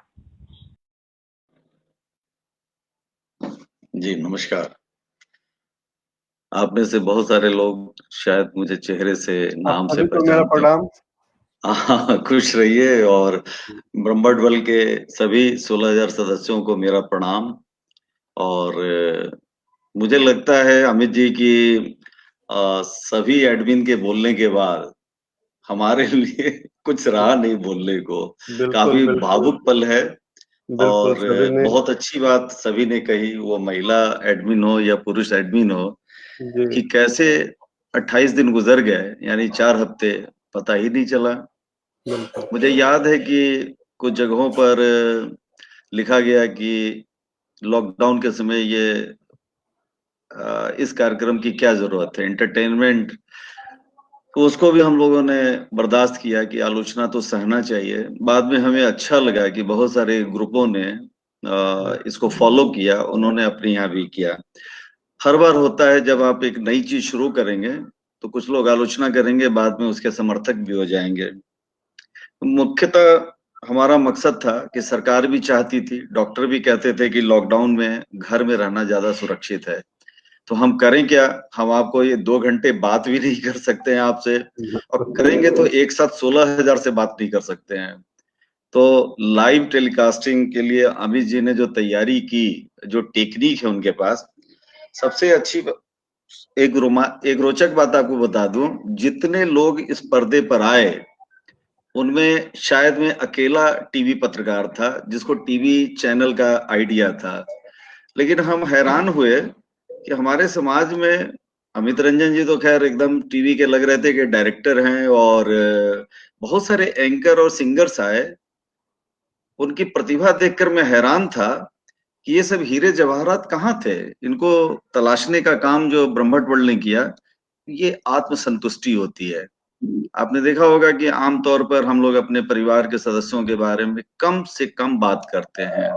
जी नमस्कार। आप में से बहुत सारे लोग शायद मुझे चेहरे से, नाम से मेरा प्रणाम। खुश रहिए। और ब्रह्मट बल के सभी 16,000 सदस्यों को मेरा प्रणाम। और मुझे लगता है अमित जी की सभी एडमिन के बोलने के बाद हमारे लिए कुछ रहा नहीं बोलने को। काफी भावुक पल है। और बहुत अच्छी बात सभी ने कही, वो महिला एडमिन हो या पुरुष एडमिन हो, कि कैसे 28 दिन गुजर गए, यानी 4 हफ्ते, पता ही नहीं चला। मुझे याद है कि कुछ जगहों पर लिखा गया कि लॉकडाउन के समय ये इस कार्यक्रम की क्या जरूरत है, एंटरटेनमेंट। तो उसको भी हम लोगों ने बर्दाश्त किया कि आलोचना तो सहना चाहिए। बाद में हमें अच्छा लगा कि बहुत सारे ग्रुपों ने इसको फॉलो किया, उन्होंने अपने यहाँ भी किया। हर बार होता है जब आप एक नई चीज शुरू करेंगे तो कुछ लोग आलोचना करेंगे, बाद में उसके समर्थक भी हो जाएंगे। मुख्यतः हमारा मकसद था कि सरकार भी चाहती थी, डॉक्टर भी कहते थे कि लॉकडाउन में घर में रहना ज्यादा सुरक्षित है, तो हम करें क्या। हम आपको ये 2 घंटे बात भी नहीं कर सकते हैं आपसे, और करेंगे तो एक साथ 16,000 से बात नहीं कर सकते हैं। तो लाइव टेलीकास्टिंग के लिए अमित जी ने जो तैयारी की, जो टेक्निक है उनके पास, सबसे अच्छी एक रोचक बात आपको बता दूं, जितने लोग इस पर्दे पर आए उनमें शायद मैं अकेला टीवी पत्रकार था जिसको टीवी चैनल का आइडिया था। लेकिन हम हैरान हुए कि हमारे समाज में अमित रंजन जी तो खैर एकदम टीवी के लग रहे थे कि डायरेक्टर हैं, और बहुत सारे एंकर और सिंगर्स आए। उनकी प्रतिभा देखकर मैं हैरान था कि ये सब हीरे जवाहरात कहाँ थे। इनको तलाशने का काम जो ब्रह्मट वर्ल्ड ने किया, ये आत्मसंतुष्टि होती है। आपने देखा होगा कि आमतौर पर हम लोग अपने परिवार के सदस्यों के बारे में कम से कम बात करते हैं,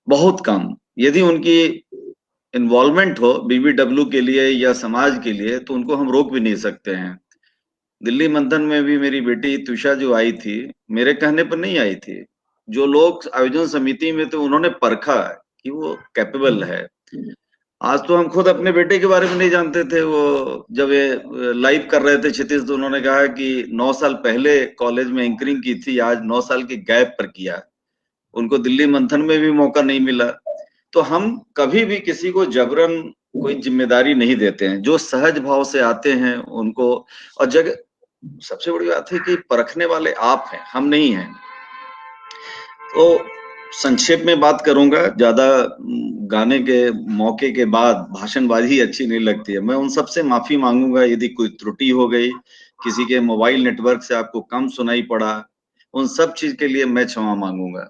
बहुत कम। यदि उनकी इन्वॉल्वमेंट हो बीबीडब्ल्यू के लिए या समाज के लिए, तो उनको हम रोक भी नहीं सकते हैं। दिल्ली मंथन में भी मेरी बेटी तुषा जो आई थी, मेरे कहने पर नहीं आई थी। जो लोग आयोजन समिति में थे उन्होंने परखा कि वो कैपेबल है। आज तो हम खुद अपने बेटे के बारे में नहीं जानते थे। वो जब ये लाइव कर रहे थे क्षितिज, तो उन्होंने कहा कि 9 साल पहले कॉलेज में एंकरिंग की थी, आज 9 साल के गैप पर किया। उनको दिल्ली मंथन में भी मौका नहीं मिला। तो हम कभी भी किसी को जबरन कोई जिम्मेदारी नहीं देते हैं। जो सहज भाव से आते हैं उनको, और सबसे बड़ी बात है कि परखने वाले आप हैं, हम नहीं हैं। तो संक्षेप में बात करूंगा, ज्यादा गाने के मौके के बाद भाषणबाजी अच्छी नहीं लगती है। मैं उन सबसे माफी मांगूंगा यदि कोई त्रुटि हो गई, किसी के मोबाइल नेटवर्क से आपको कम सुनाई पड़ा, उन सब चीज के लिए मैं क्षमा मांगूंगा।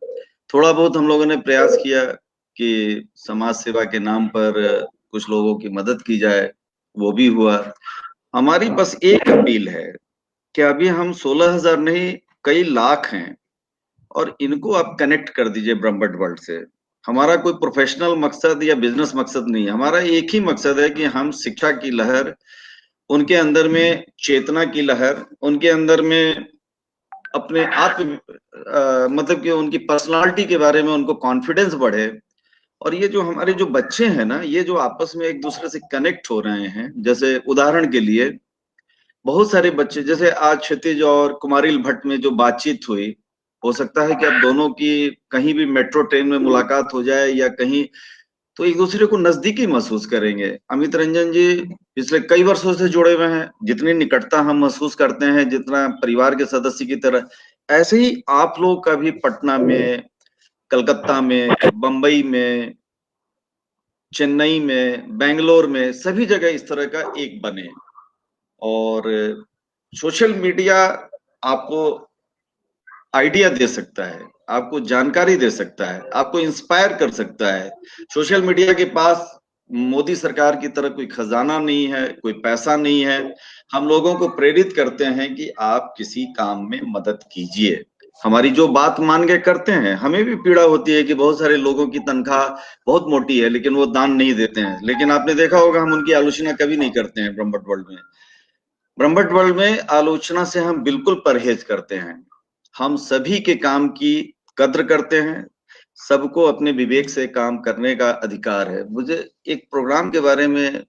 थोड़ा बहुत हम लोगों ने प्रयास किया कि समाज सेवा के नाम पर कुछ लोगों की मदद की जाए, वो भी हुआ। हमारी बस एक अपील है कि अभी हम 16,000 नहीं, कई लाख हैं, और इनको आप कनेक्ट कर दीजिए ब्रह्मट वर्ल्ड से। हमारा कोई प्रोफेशनल मकसद या बिजनेस मकसद नहीं है। हमारा एक ही मकसद है कि हम शिक्षा की लहर, उनके अंदर में चेतना की लहर, उनके अंदर में अपने मतलब कि उनकी पर्सनालिटी के बारे में उनको कॉन्फिडेंस बढ़े। और ये जो हमारे जो बच्चे हैं ना, ये जो आपस में एक दूसरे से कनेक्ट हो रहे हैं, जैसे उदाहरण के लिए बहुत सारे बच्चे, जैसे आज क्षितिज और कुमारिल भट्ट में जो बातचीत हुई, हो सकता है कि अब दोनों की कहीं भी मेट्रो ट्रेन में मुलाकात हो जाए या कहीं, तो एक दूसरे को नजदीकी महसूस करेंगे। अमित रंजन जी पिछले कई वर्षों से जुड़े हुए हैं, जितनी निकटता हम महसूस करते हैं, जितना परिवार के सदस्य की तरह, ऐसे ही आप लोग का भी पटना में, कलकत्ता में, बंबई में, चेन्नई में, बेंगलोर में, सभी जगह इस तरह का एक बने। और सोशल मीडिया आपको आइडिया दे सकता है, आपको जानकारी दे सकता है, आपको इंस्पायर कर सकता है। सोशल मीडिया के पास मोदी सरकार की तरह कोई खजाना नहीं है, कोई पैसा नहीं है। हम लोगों को प्रेरित करते हैं कि आप किसी काम में मदद कीजिए। हमारी जो बात मान के करते हैं, हमें भी पीड़ा होती है कि बहुत सारे लोगों की तनख्वाह बहुत मोटी है लेकिन वो दान नहीं देते हैं। लेकिन आपने देखा होगा हम उनकी आलोचना कभी नहीं करते हैं। ब्रह्मट वर्ल्ड में, ब्रह्मट वर्ल्ड में आलोचना से हम बिल्कुल परहेज करते हैं। हम सभी के काम की कद्र करते हैं। सबको अपने विवेक से काम करने का अधिकार है। मुझे एक प्रोग्राम के बारे में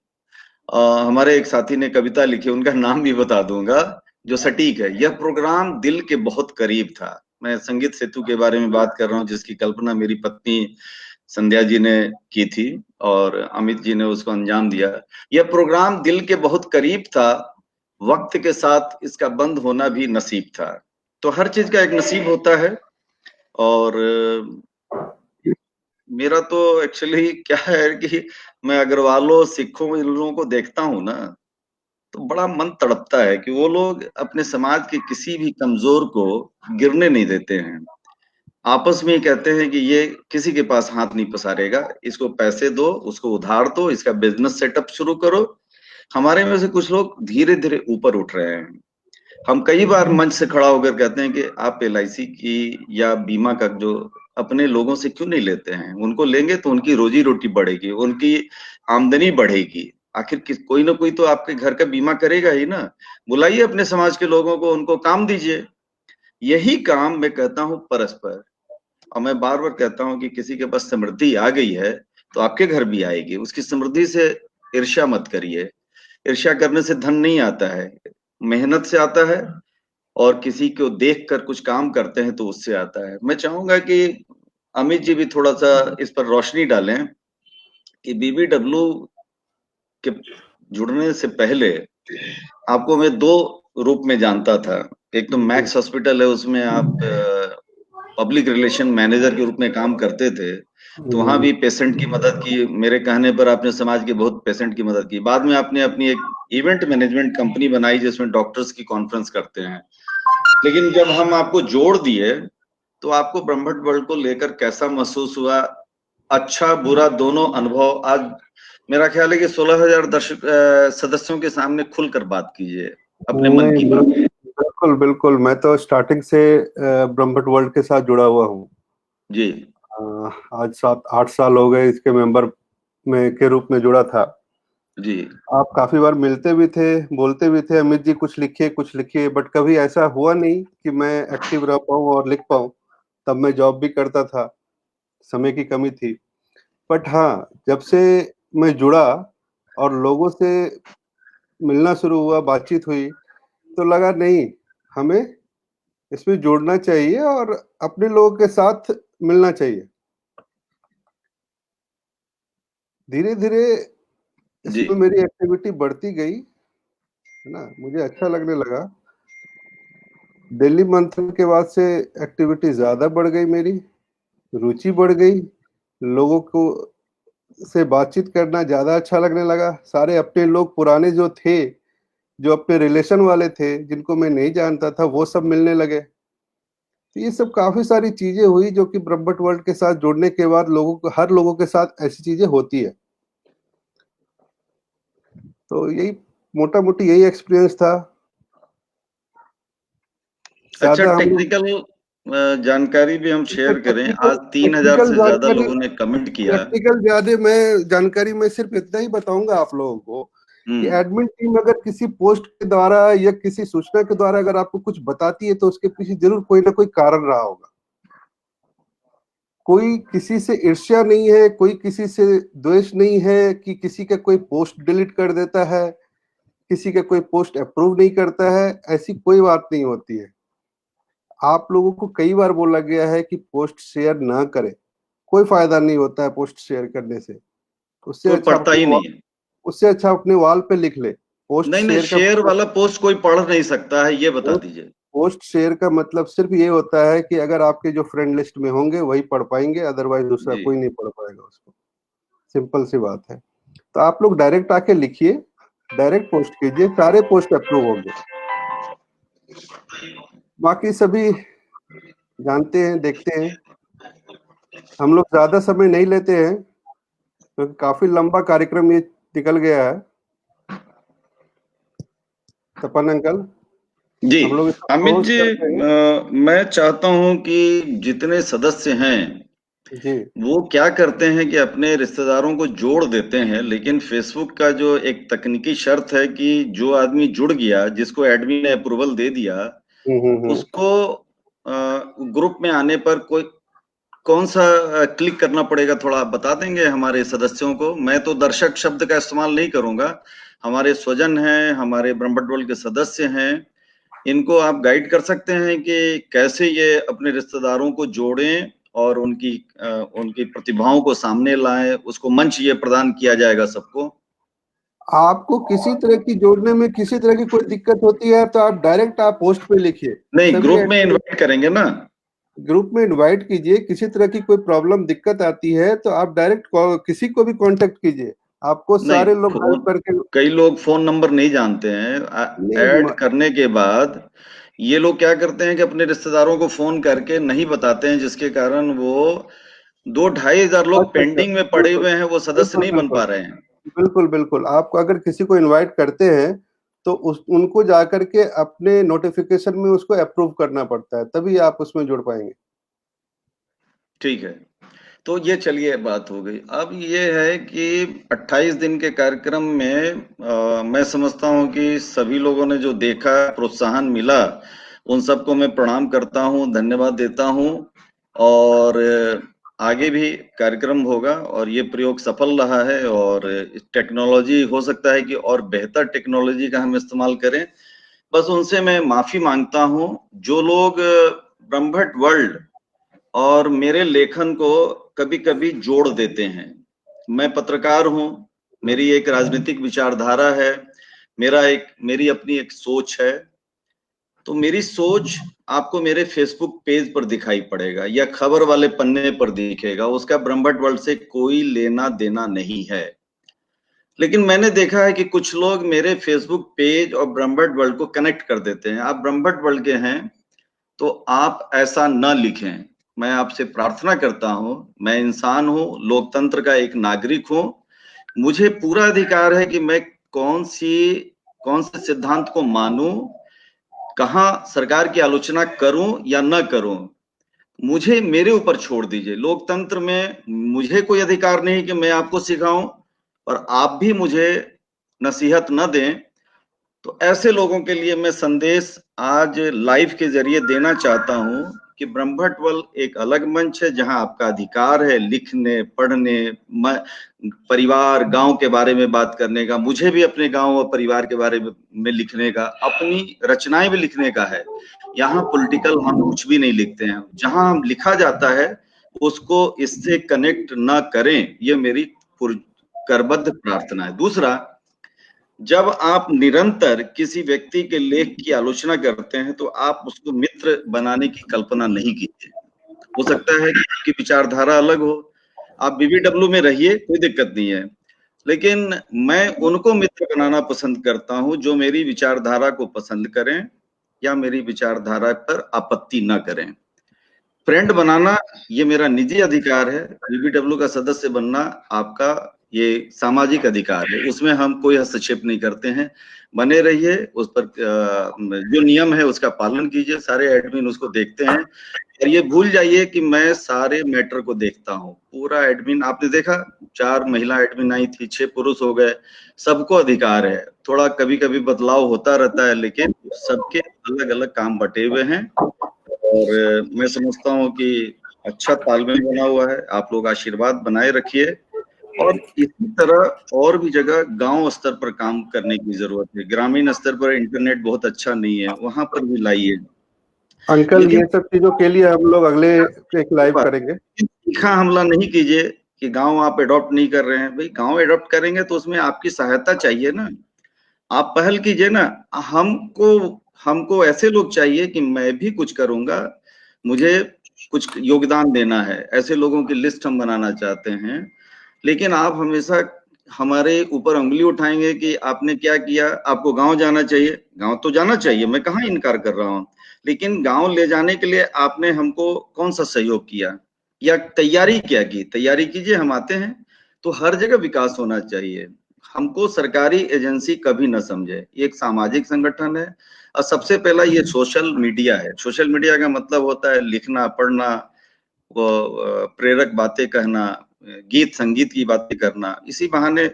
हमारे एक साथी ने कविता लिखी, उनका नाम भी बता दूंगा, जो सटीक है। यह प्रोग्राम दिल के बहुत करीब था। मैं संगीत सेतु के बारे में बात कर रहा हूँ, जिसकी कल्पना मेरी पत्नी संध्या जी ने की थी और अमित जी ने उसको अंजाम दिया। यह प्रोग्राम दिल के बहुत करीब था, वक्त के साथ इसका बंद होना भी नसीब था। तो हर चीज का एक नसीब होता है। और मेरा तो एक्चुअली क्या है कि मैं अग्रवालों, सिखों, इन लोगों को देखता हूँ ना, तो बड़ा मन तड़पता है कि वो लोग अपने समाज के किसी भी कमजोर को गिरने नहीं देते हैं। आपस में ही कहते हैं कि ये किसी के पास हाथ नहीं पसारेगा, इसको पैसे दो, उसको उधार दो, इसका बिजनेस सेटअप शुरू करो। हमारे में से कुछ लोग धीरे धीरे ऊपर उठ रहे हैं। हम कई बार मंच से खड़ा होकर कहते हैं कि आप LIC की या बीमा का जो अपने लोगों से क्यों नहीं लेते हैं? उनको लेंगे तो उनकी रोजी रोटी बढ़ेगी, उनकी आमदनी बढ़ेगी। आखिर कोई ना कोई तो आपके घर का बीमा करेगा ही ना। बुलाइए अपने समाज के लोगों को, उनको काम दीजिए। यही काम मैं कहता हूँ परस्पर। और मैं बार बार कहता हूँ कि किसी के पास समृद्धि आ गई है तो आपके घर भी आएगी। उसकी समृद्धि से ईर्ष्या मत करिए। ईर्ष्या करने से धन नहीं आता है, मेहनत से आता है, और किसी को देखकर कुछ काम करते हैं तो उससे आता है। मैं चाहूंगा कि अमित जी भी थोड़ा सा इस पर रोशनी डालें कि BBW के जुड़ने से पहले आपको मैं 2 रूप में जानता था। एक तो मैक्स हॉस्पिटल है, उसमें आप पब्लिक रिलेशन मैनेजर के रूप में काम करते थे। तो वहां भी पेशेंट की मदद की। मेरे कहने पर आपने समाज के बहुत पेशेंट की मदद की। बाद में आपने अपनी एक इवेंट मैनेजमेंट कंपनी बनाई जिसमें डॉक्टर्स की कॉन्फ्रेंस करते हैं। लेकिन जब हम आपको जोड़ दिए तो आपको ब्रह्मट वर्ल्ड को लेकर कैसा महसूस हुआ? अच्छा बुरा दोनों अनुभव। आज मेरा ख्याल है कि 16,000 सदस्यों के सामने खुलकर बात कीजिए अपने मन नहीं, की बात। बिल्कुल बिल्कुल, मैं तो स्टार्टिंग से ब्रह्मट वर्ल्ड के साथ जुड़ा हुआ हूँ जी। आज 7-8 साल हो गए इसके मेंबर में के रूप में जुड़ा था जी। आप काफी बार मिलते भी थे, बोलते भी थे अमित जी कुछ लिखिए, बट कभी ऐसा हुआ नहीं कि मैं एक्टिव रह पाऊँ और लिख पाऊँ। तब मैं जॉब भी करता था, समय की कमी थी। बट हाँ, जब से मैं जुड़ा और लोगों से मिलना शुरू हुआ, बातचीत हुई, तो लगा नहीं, हमें इसमें जुड़ना चाहिए और अपने लोगों के साथ मिलना चाहिए। धीरे-धीरे जी। इसमें मेरी एक्टिविटी बढ़ती गई, है ना? मुझे अच्छा लगने लगा। दिल्ली मंथन के बाद से एक्टिविटी ज़्यादा बढ़ गई मेरी, रुचि बढ़ गई, लोगों को से बातचीत करना ज़्यादा अच्छा लगने लगा। सारे अपने लोग पुराने जो थे, जो अपने रिलेशन वाले थे, जिनको मैं नहीं जानता था, वो सब मिलने लगे। तो ये सब काफ़ी सारी चीज़ें हुई जो कि ब्रह्मट वर्ल्ड के साथ जुड़ने के बाद हर लोगों के साथ ऐसी चीज़ें होती है। तो यही मोटा-मोटी यही एक्सपीरियंस था। अच्छा, ज़्यादा हम लोग टेक्निकल जानकारी भी हम शेयर करें। आज 3,000 टेक्निकल से ज्यादा जानकारी लोगों ने कमेंट किया। टेक्निकल ज़्यादा मैं जानकारी में सिर्फ इतना ही बताऊँगा आप लोगों को कि एडमिन टीम अगर किसी पोस्ट के द्वारा या किसी सूचना के द्वारा अगर आपको कुछ बताती है तो उसके पीछे ज़रूर कोई ना कोई कारण रहा होगा। कोई किसी से ईर्ष्या नहीं है, कोई किसी से द्वेष नहीं है कि किसी का कोई पोस्ट डिलीट कर देता है, किसी का कोई पोस्ट अप्रूव नहीं करता है, ऐसी कोई बात नहीं होती है। आप लोगों को कई बार बोला गया है कि पोस्ट शेयर ना करें, कोई फ़ायदा नहीं होता है पोस्ट शेयर करने से। कोई पढ़ता ही नहीं है। उससे अच्छा अपने वॉल पे लिख ले। पोस्ट नहीं, शेयर का शेयर वाला पोस्ट कोई पढ़ नहीं सकता है, ये बता दीजिए। पोस्ट शेयर का मतलब सिर्फ ये होता है कि अगर आपके जो फ्रेंड लिस्ट में होंगे वही पढ़ पाएंगे, अदरवाइज दूसरा जी। कोई नहीं पढ़ पाएगा उसको। सिंपल सी बात है। तो आप लोग डायरेक्ट आके लिखिए, डायरेक्ट पोस्ट कीजिए, सारे पोस्ट अप्रूव होंगे। बाकी सभी जानते हैं, देखते हैं। हम लोग ज़्यादा समय नहीं लेते हैं, क्योंकि काफ़ी लंबा कार्यक्रम ये निकल गया है। तपन अंकल, जी, हम लोग इसको अमित क्लोज जी, करते हैं। मैं चाहता हूं कि जितने सदस्य हैं जी। वो क्या करते हैं कि अपने रिश्तेदारों को जोड़ देते हैं, लेकिन फेसबुक का जो एक तकनीकी शर्त है कि जो आदमी जुड़ गया, जिसको एडमिन ने अप्रूवल दे दिया, उसको ग्रुप में आने पर कौन सा क्लिक करना पड़ेगा, थोड़ा आप बता देंगे हमारे सदस्यों को? मैं तो दर्शक शब्द का इस्तेमाल नहीं करूंगा। हमारे स्वजन हैं, हमारे ब्रह्मट वर्ल्ड के सदस्य हैं, इनको आप गाइड कर सकते हैं कि कैसे ये अपने रिश्तेदारों को जोड़ें और उनकी प्रतिभाओं को सामने लाएं, उसको मंच ये प्रदान किया जाएगा सबको। आपको किसी तरह की जोड़ने में किसी तरह की कोई दिक्कत होती है तो आप डायरेक्ट पोस्ट पे लिखिए। नहीं, ग्रुप में इनवाइट करेंगे ना? ग्रुप में इनवाइट कीजिए। किसी तरह की कोई प्रॉब्लम दिक्कत आती है तो आप डायरेक्ट किसी को भी कांटेक्ट कीजिए, आपको सारे लोग हेल्प करके। कई लोग फोन नंबर नहीं जानते हैं। ऐड करने के बाद ये लोग क्या करते हैं कि अपने रिश्तेदारों को फोन करके नहीं बताते हैं, जिसके कारण वो 2-2.5 लोग पेंडिंग में पड़े हुए हैं, वो सदस्य नहीं बन पा रहे हैं। बिल्कुल बिल्कुल, आप अगर किसी को इनवाइट करते हैं तो उनको जाकर के अपने नोटिफिकेशन में उसको अप्रूव करना पड़ता है, तभी आप उसमें जुड़ पाएंगे। ठीक है, तो ये चलिए बात हो गई। अब ये है कि 28 दिन के कार्यक्रम में मैं समझता हूं कि सभी लोगों ने जो देखा, प्रोत्साहन मिला, उन सबको मैं प्रणाम करता हूं, धन्यवाद देता हूं। और आगे भी कार्यक्रम होगा और ये प्रयोग सफल रहा है और टेक्नोलॉजी हो सकता है कि और बेहतर टेक्नोलॉजी का हम इस्तेमाल करें। बस उनसे मैं माफी मांगता हूं जो लोग ब्रह्मट वर्ल्ड और मेरे लेखन को कभी-कभी जोड़ देते हैं। मैं पत्रकार हूं, मेरी एक राजनीतिक विचारधारा है, मेरी अपनी एक सोच है। तो मेरी सोच आपको मेरे फेसबुक पेज पर दिखाई पड़ेगा या खबर वाले पन्ने पर दिखेगा, उसका ब्रह्मभट्ट वर्ल्ड से कोई लेना देना नहीं है। लेकिन मैंने देखा है कि कुछ लोग मेरे फेसबुक पेज और ब्रह्मभट्ट वर्ल्ड को कनेक्ट कर देते हैं। आप ब्रह्मभट्ट वर्ल्ड के हैं तो आप ऐसा न लिखें। मैं आपसे प्रार्थना करता हूं, मैं इंसान हूं, लोकतंत्र का एक नागरिक हूं, मुझे पूरा अधिकार है कि मैं कौन से सिद्धांत को मानूं, कहां सरकार की आलोचना करूं या न करूं, मुझे मेरे ऊपर छोड़ दीजिए। लोकतंत्र में मुझे कोई अधिकार नहीं कि मैं आपको सिखाऊं और आप भी मुझे नसीहत न दें। तो ऐसे लोगों के लिए मैं संदेश आज लाइव के जरिए देना चाहता हूं कि ब्रह्मभट्ट वर्ल्ड एक अलग मंच है जहां आपका अधिकार है लिखने, पढ़ने, परिवार, गांव के बारे में बात करने का, मुझे भी अपने गांव और परिवार के बारे में लिखने का, अपनी रचनाएं भी लिखने का है। यहाँ पॉलिटिकल हम कुछ भी नहीं लिखते हैं। जहां हम लिखा जाता है उसको इससे कनेक्ट ना करें, ये मेरी करबद्ध प्रार्थना है। दूसरा, जब आप निरंतर किसी व्यक्ति के लेख की आलोचना करते हैं तो आप उसको मित्र बनाने की कल्पना नहीं कीजिए। हो सकता है कि आपकी विचारधारा अलग हो, आप बीबीडब्ल्यू में रहिए, कोई दिक्कत नहीं है, लेकिन मैं उनको मित्र बनाना पसंद करता हूं जो मेरी विचारधारा को पसंद करें या मेरी विचारधारा पर आपत्ति न करें। फ्रेंड बनाना ये मेरा निजी अधिकार है, बीबीडब्ल्यू का सदस्य बनना आपका ये सामाजिक अधिकार है, उसमें हम कोई हस्तक्षेप नहीं करते हैं। बने रहिए, उस पर जो नियम है उसका पालन कीजिए, सारे एडमिन उसको देखते हैं और ये भूल जाइए कि मैं सारे मैटर को देखता हूँ। पूरा एडमिन आपने देखा, 4 महिला एडमिन आई थी, 6 पुरुष हो गए, सबको अधिकार है। थोड़ा कभी कभी बदलाव होता रहता है लेकिन सबके अलग अलग काम बटे हुए हैं और मैं समझता हूँ कि अच्छा तालमेल बना हुआ है। आप लोग आशीर्वाद बनाए रखिए और इसी तरह और भी जगह गांव स्तर पर काम करने की जरूरत है। ग्रामीण स्तर पर इंटरनेट बहुत अच्छा नहीं है, वहां पर भी लाइए। अंकल ये सब चीजों के लिए हम लोग अगले एक लाइव करेंगे। तीखा हमला नहीं कीजिए कि गांव आप एडॉप्ट नहीं कर रहे हैं। भाई गांव एडॉप्ट करेंगे तो उसमें आपकी सहायता चाहिए ना, आप पहल कीजिए ना। हमको ऐसे लोग चाहिए कि मैं भी कुछ करूंगा, मुझे कुछ योगदान देना है, ऐसे लोगों की लिस्ट हम बनाना चाहते हैं। लेकिन आप हमेशा हमारे ऊपर उंगली उठाएंगे कि आपने क्या किया, आपको गांव जाना चाहिए। गांव तो जाना चाहिए, मैं कहाँ इनकार कर रहा हूँ, लेकिन गांव ले जाने के लिए आपने हमको कौन सा सहयोग किया या तैयारी क्या की? तैयारी कीजिए, हम आते हैं। तो हर जगह विकास होना चाहिए। हमको सरकारी एजेंसी कभी न समझे, ये एक सामाजिक संगठन है और सबसे पहला ये सोशल मीडिया है। सोशल मीडिया का मतलब होता है लिखना, पढ़ना, वो प्रेरक बातें कहना, गीत संगीत की बातें करना, इसी बहाने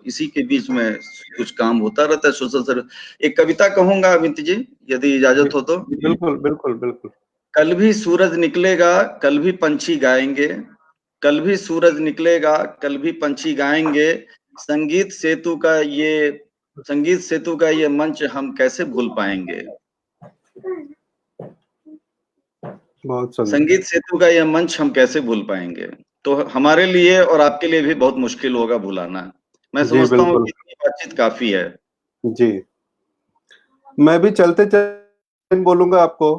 इसी के बीच में कुछ काम होता रहता है सोशल सर्विस। एक कविता कहूंगा अमित जी, यदि इजाजत हो तो। बिल्कुल बिल्कुल बिल्कुल। कल भी सूरज निकलेगा, कल भी पंछी गाएंगे, कल भी सूरज निकलेगा, कल भी पंछी गाएंगे, संगीत सेतु का ये मंच हम कैसे भूल पाएंगे। बहुत सुंदर। संगीत सेतु का यह मंच हम कैसे भूल पाएंगे। तो हमारे लिए और आपके लिए भी बहुत मुश्किल होगा भुलाना। मैं समझता हूँ कि ये बातचीत काफी है जी। मैं भी चलते चलते बोलूंगा आपको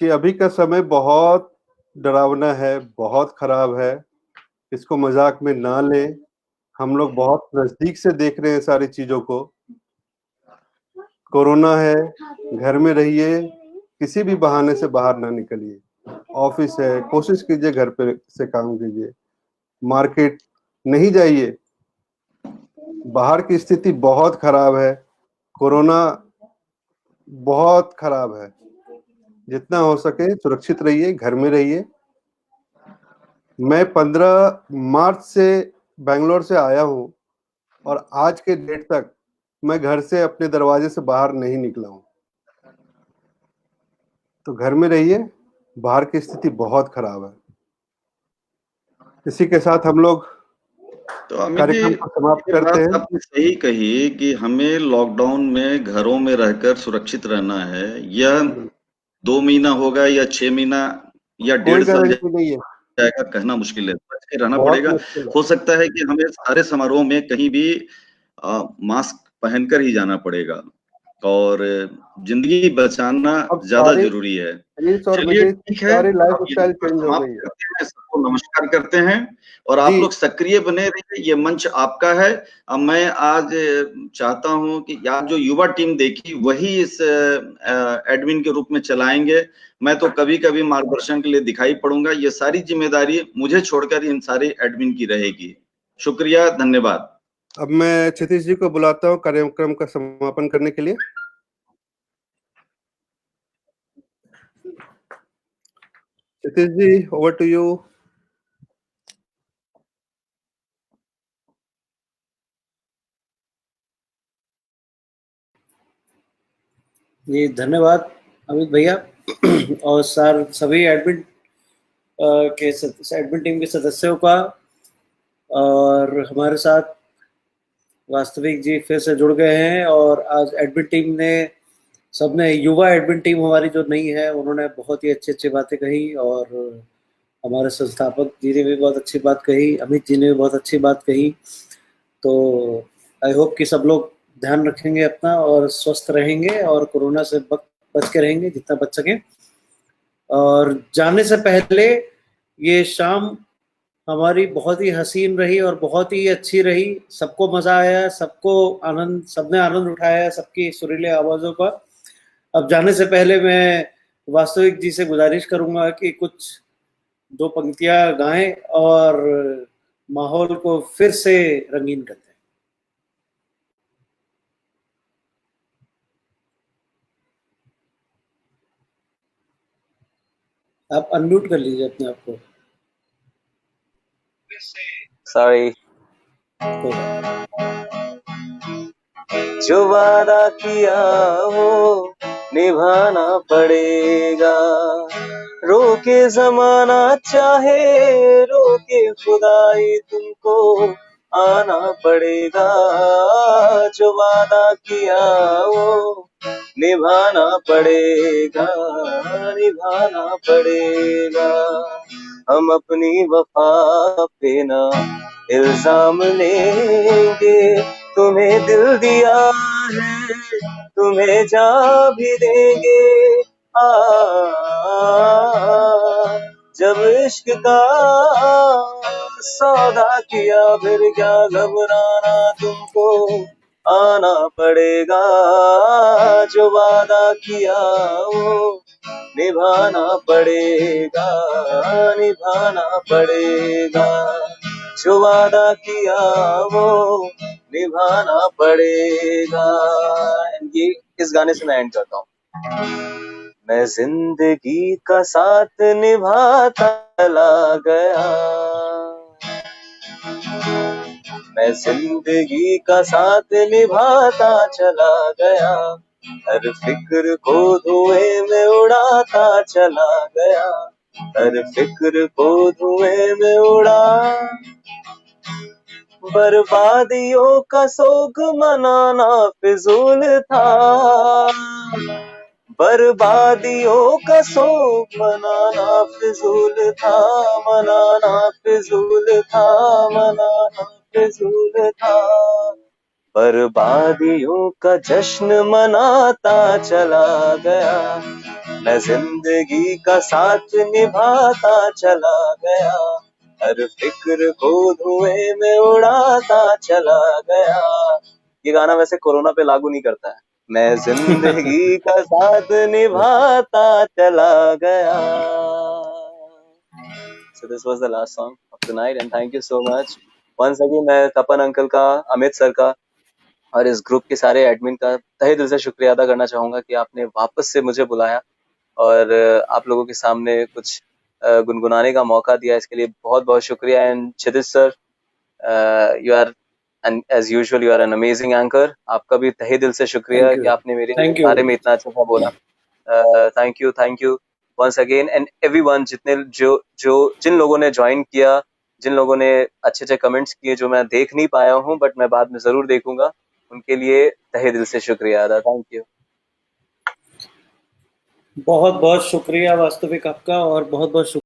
कि अभी का समय बहुत डरावना है, बहुत खराब है, इसको मजाक में ना लें। हम लोग बहुत नजदीक से देख रहे हैं सारी चीजों को। कोरोना है, घर में रहिए, किसी भी बहाने से बाहर ना निकलिए। ऑफिस है, कोशिश कीजिए घर पे से काम कीजिए। मार्केट नहीं जाइए, बाहर की स्थिति बहुत खराब है, कोरोना बहुत खराब है। जितना हो सके सुरक्षित रहिए, घर में रहिए। मैं 15 मार्च से बेंगलोर से आया हूं और आज के डेट तक मैं घर से अपने दरवाजे से बाहर नहीं निकला हूं। तो घर में रहिए, बाहर की स्थिति बहुत खराब है। इसी के साथ हम लोग तो कार्यक्रम को समाप्त करते हैं। आपने सही कही कि हमें लॉकडाउन में घरों में रहकर सुरक्षित रहना है। यह 2 महीना होगा या 6 महीना या 1.5 साल जाएगा, कहना मुश्किल है। बच के रहना पड़ेगा। हो सकता है कि हमें सारे समारोह में कहीं भी मास्क पहनकर ही जाना पड़ेगा। और जिंदगी बचाना अब ज्यादा सारी जरूरी है। रील्स और चलिए विदेश की ठीक है, सारी अब लाइफस्टाइल यहीं पर चेंज हो गई समाप्त है। करते हैं, सबको नमस्कार करते हैं और आप जी। लोग सक्रिय बने रहिए, ये मंच आपका है। अब मैं आज चाहता हूं कि आप जो युवा टीम देखी वही इस एडमिन के रूप में चलाएंगे। मैं तो कभी कभी मार्गदर्शन के लिए दिखाई पड़ूंगा, ये सारी जिम्मेदारी मुझे छोड़कर इन सारे एडमिन की रहेगी। शुक्रिया, धन्यवाद। अब मैं क्षितिज जी को बुलाता हूँ कार्यक्रम का समापन करने के लिए। क्षितिज जी, ओवर टू यू। जी धन्यवाद अमित भैया और सर सभी एडमिन एडमिन टीम के सदस्यों का, और हमारे साथ वास्तविक जी फिर से जुड़ गए हैं। और आज एडमिन टीम ने सबने, युवा एडमिन टीम हमारी जो नई है, उन्होंने बहुत ही अच्छी अच्छी बातें कही और हमारे संस्थापक जी ने भी बहुत अच्छी बात कही, अमित जी ने भी बहुत अच्छी बात कही। तो आई होप कि सब लोग ध्यान रखेंगे अपना और स्वस्थ रहेंगे और कोरोना से बच के रहेंगे जितना बच सके। और जाने से पहले ये शाम हमारी बहुत ही हसीन रही और बहुत ही अच्छी रही, सबको मजा आया, सबको आनंद, सबने आनंद उठाया सबकी सुरीले आवाजों का। अब जाने से पहले मैं वास्तविक जी से गुजारिश करूंगा कि कुछ दो पंक्तियां गाएं और माहौल को फिर से रंगीन करते हैं। आप अनम्यूट कर लीजिए अपने आप को। सॉरी। जो वादा किया वो निभाना पड़ेगा, रोके जमाना चाहे रोके खुदाई, तुमको आना पड़ेगा। जो वादा किया वो निभाना पड़ेगा, निभाना पड़ेगा। हम अपनी वफा पे ना इल्जाम लेंगे, तुम्हें दिल दिया है तुम्हें जा भी देंगे। जब इश्क का सौदा किया फिर क्या घबराना, तुमको आना पड़ेगा। जो वादा किया वो निभाना पड़ेगा, निभाना पड़ेगा। जो वादा किया वो निभाना पड़ेगा। ये इस गाने से मैं एंड करता हूँ। मैं जिंदगी का साथ निभाता चला गया, मैं जिंदगी का साथ निभाता चला गया। हर फिक्र को धुएं में उड़ाता चला गया, हर फिक्र को धुएं में उड़ा। बर्बादियों का शोक मनाना फिजूल था, बर्बादियों का शोक मनाना फिजूल था, मनाना फिजूल था, मनाना फिजूल था। बर्बादियों का जश्न मनाता चला गया, मैं जिंदगी का साथ निभाता चला गया। हर फिक्र को धुएं में उड़ाता चला गया। ये गाना वैसे कोरोना पे लागू नहीं करता है। मैं जिंदगी का साथ निभाता चला गया। So this was the last song of the night and thank you so much. Once again मैं तपन अंकल का, अमित सर का और इस ग्रुप के सारे एडमिन का तहे दिल से शुक्रिया अदा करना चाहूंगा कि आपने वापस से मुझे बुलाया और आप लोगों के सामने कुछ गुनगुनाने का मौका दिया। इसके लिए बहुत बहुत शुक्रिया। And Kshitij sir, you are as usual you are an amazing anchor. आपका भी तहे दिल से शुक्रिया कि आपने मेरे बारे में इतना अच्छा बोला। Thank you once again and everyone, जितने जिन लोगों ने ज्वाइन किया, जिन लोगों ने अच्छे अच्छे कमेंट्स किए जो मैं देख नहीं पाया हूँ बट मैं बाद में जरूर देखूंगा, उनके लिए तहे दिल से शुक्रिया अदा। Thank you. बहुत बहुत शुक्रिया वास्तविक आपका और बहुत बहुत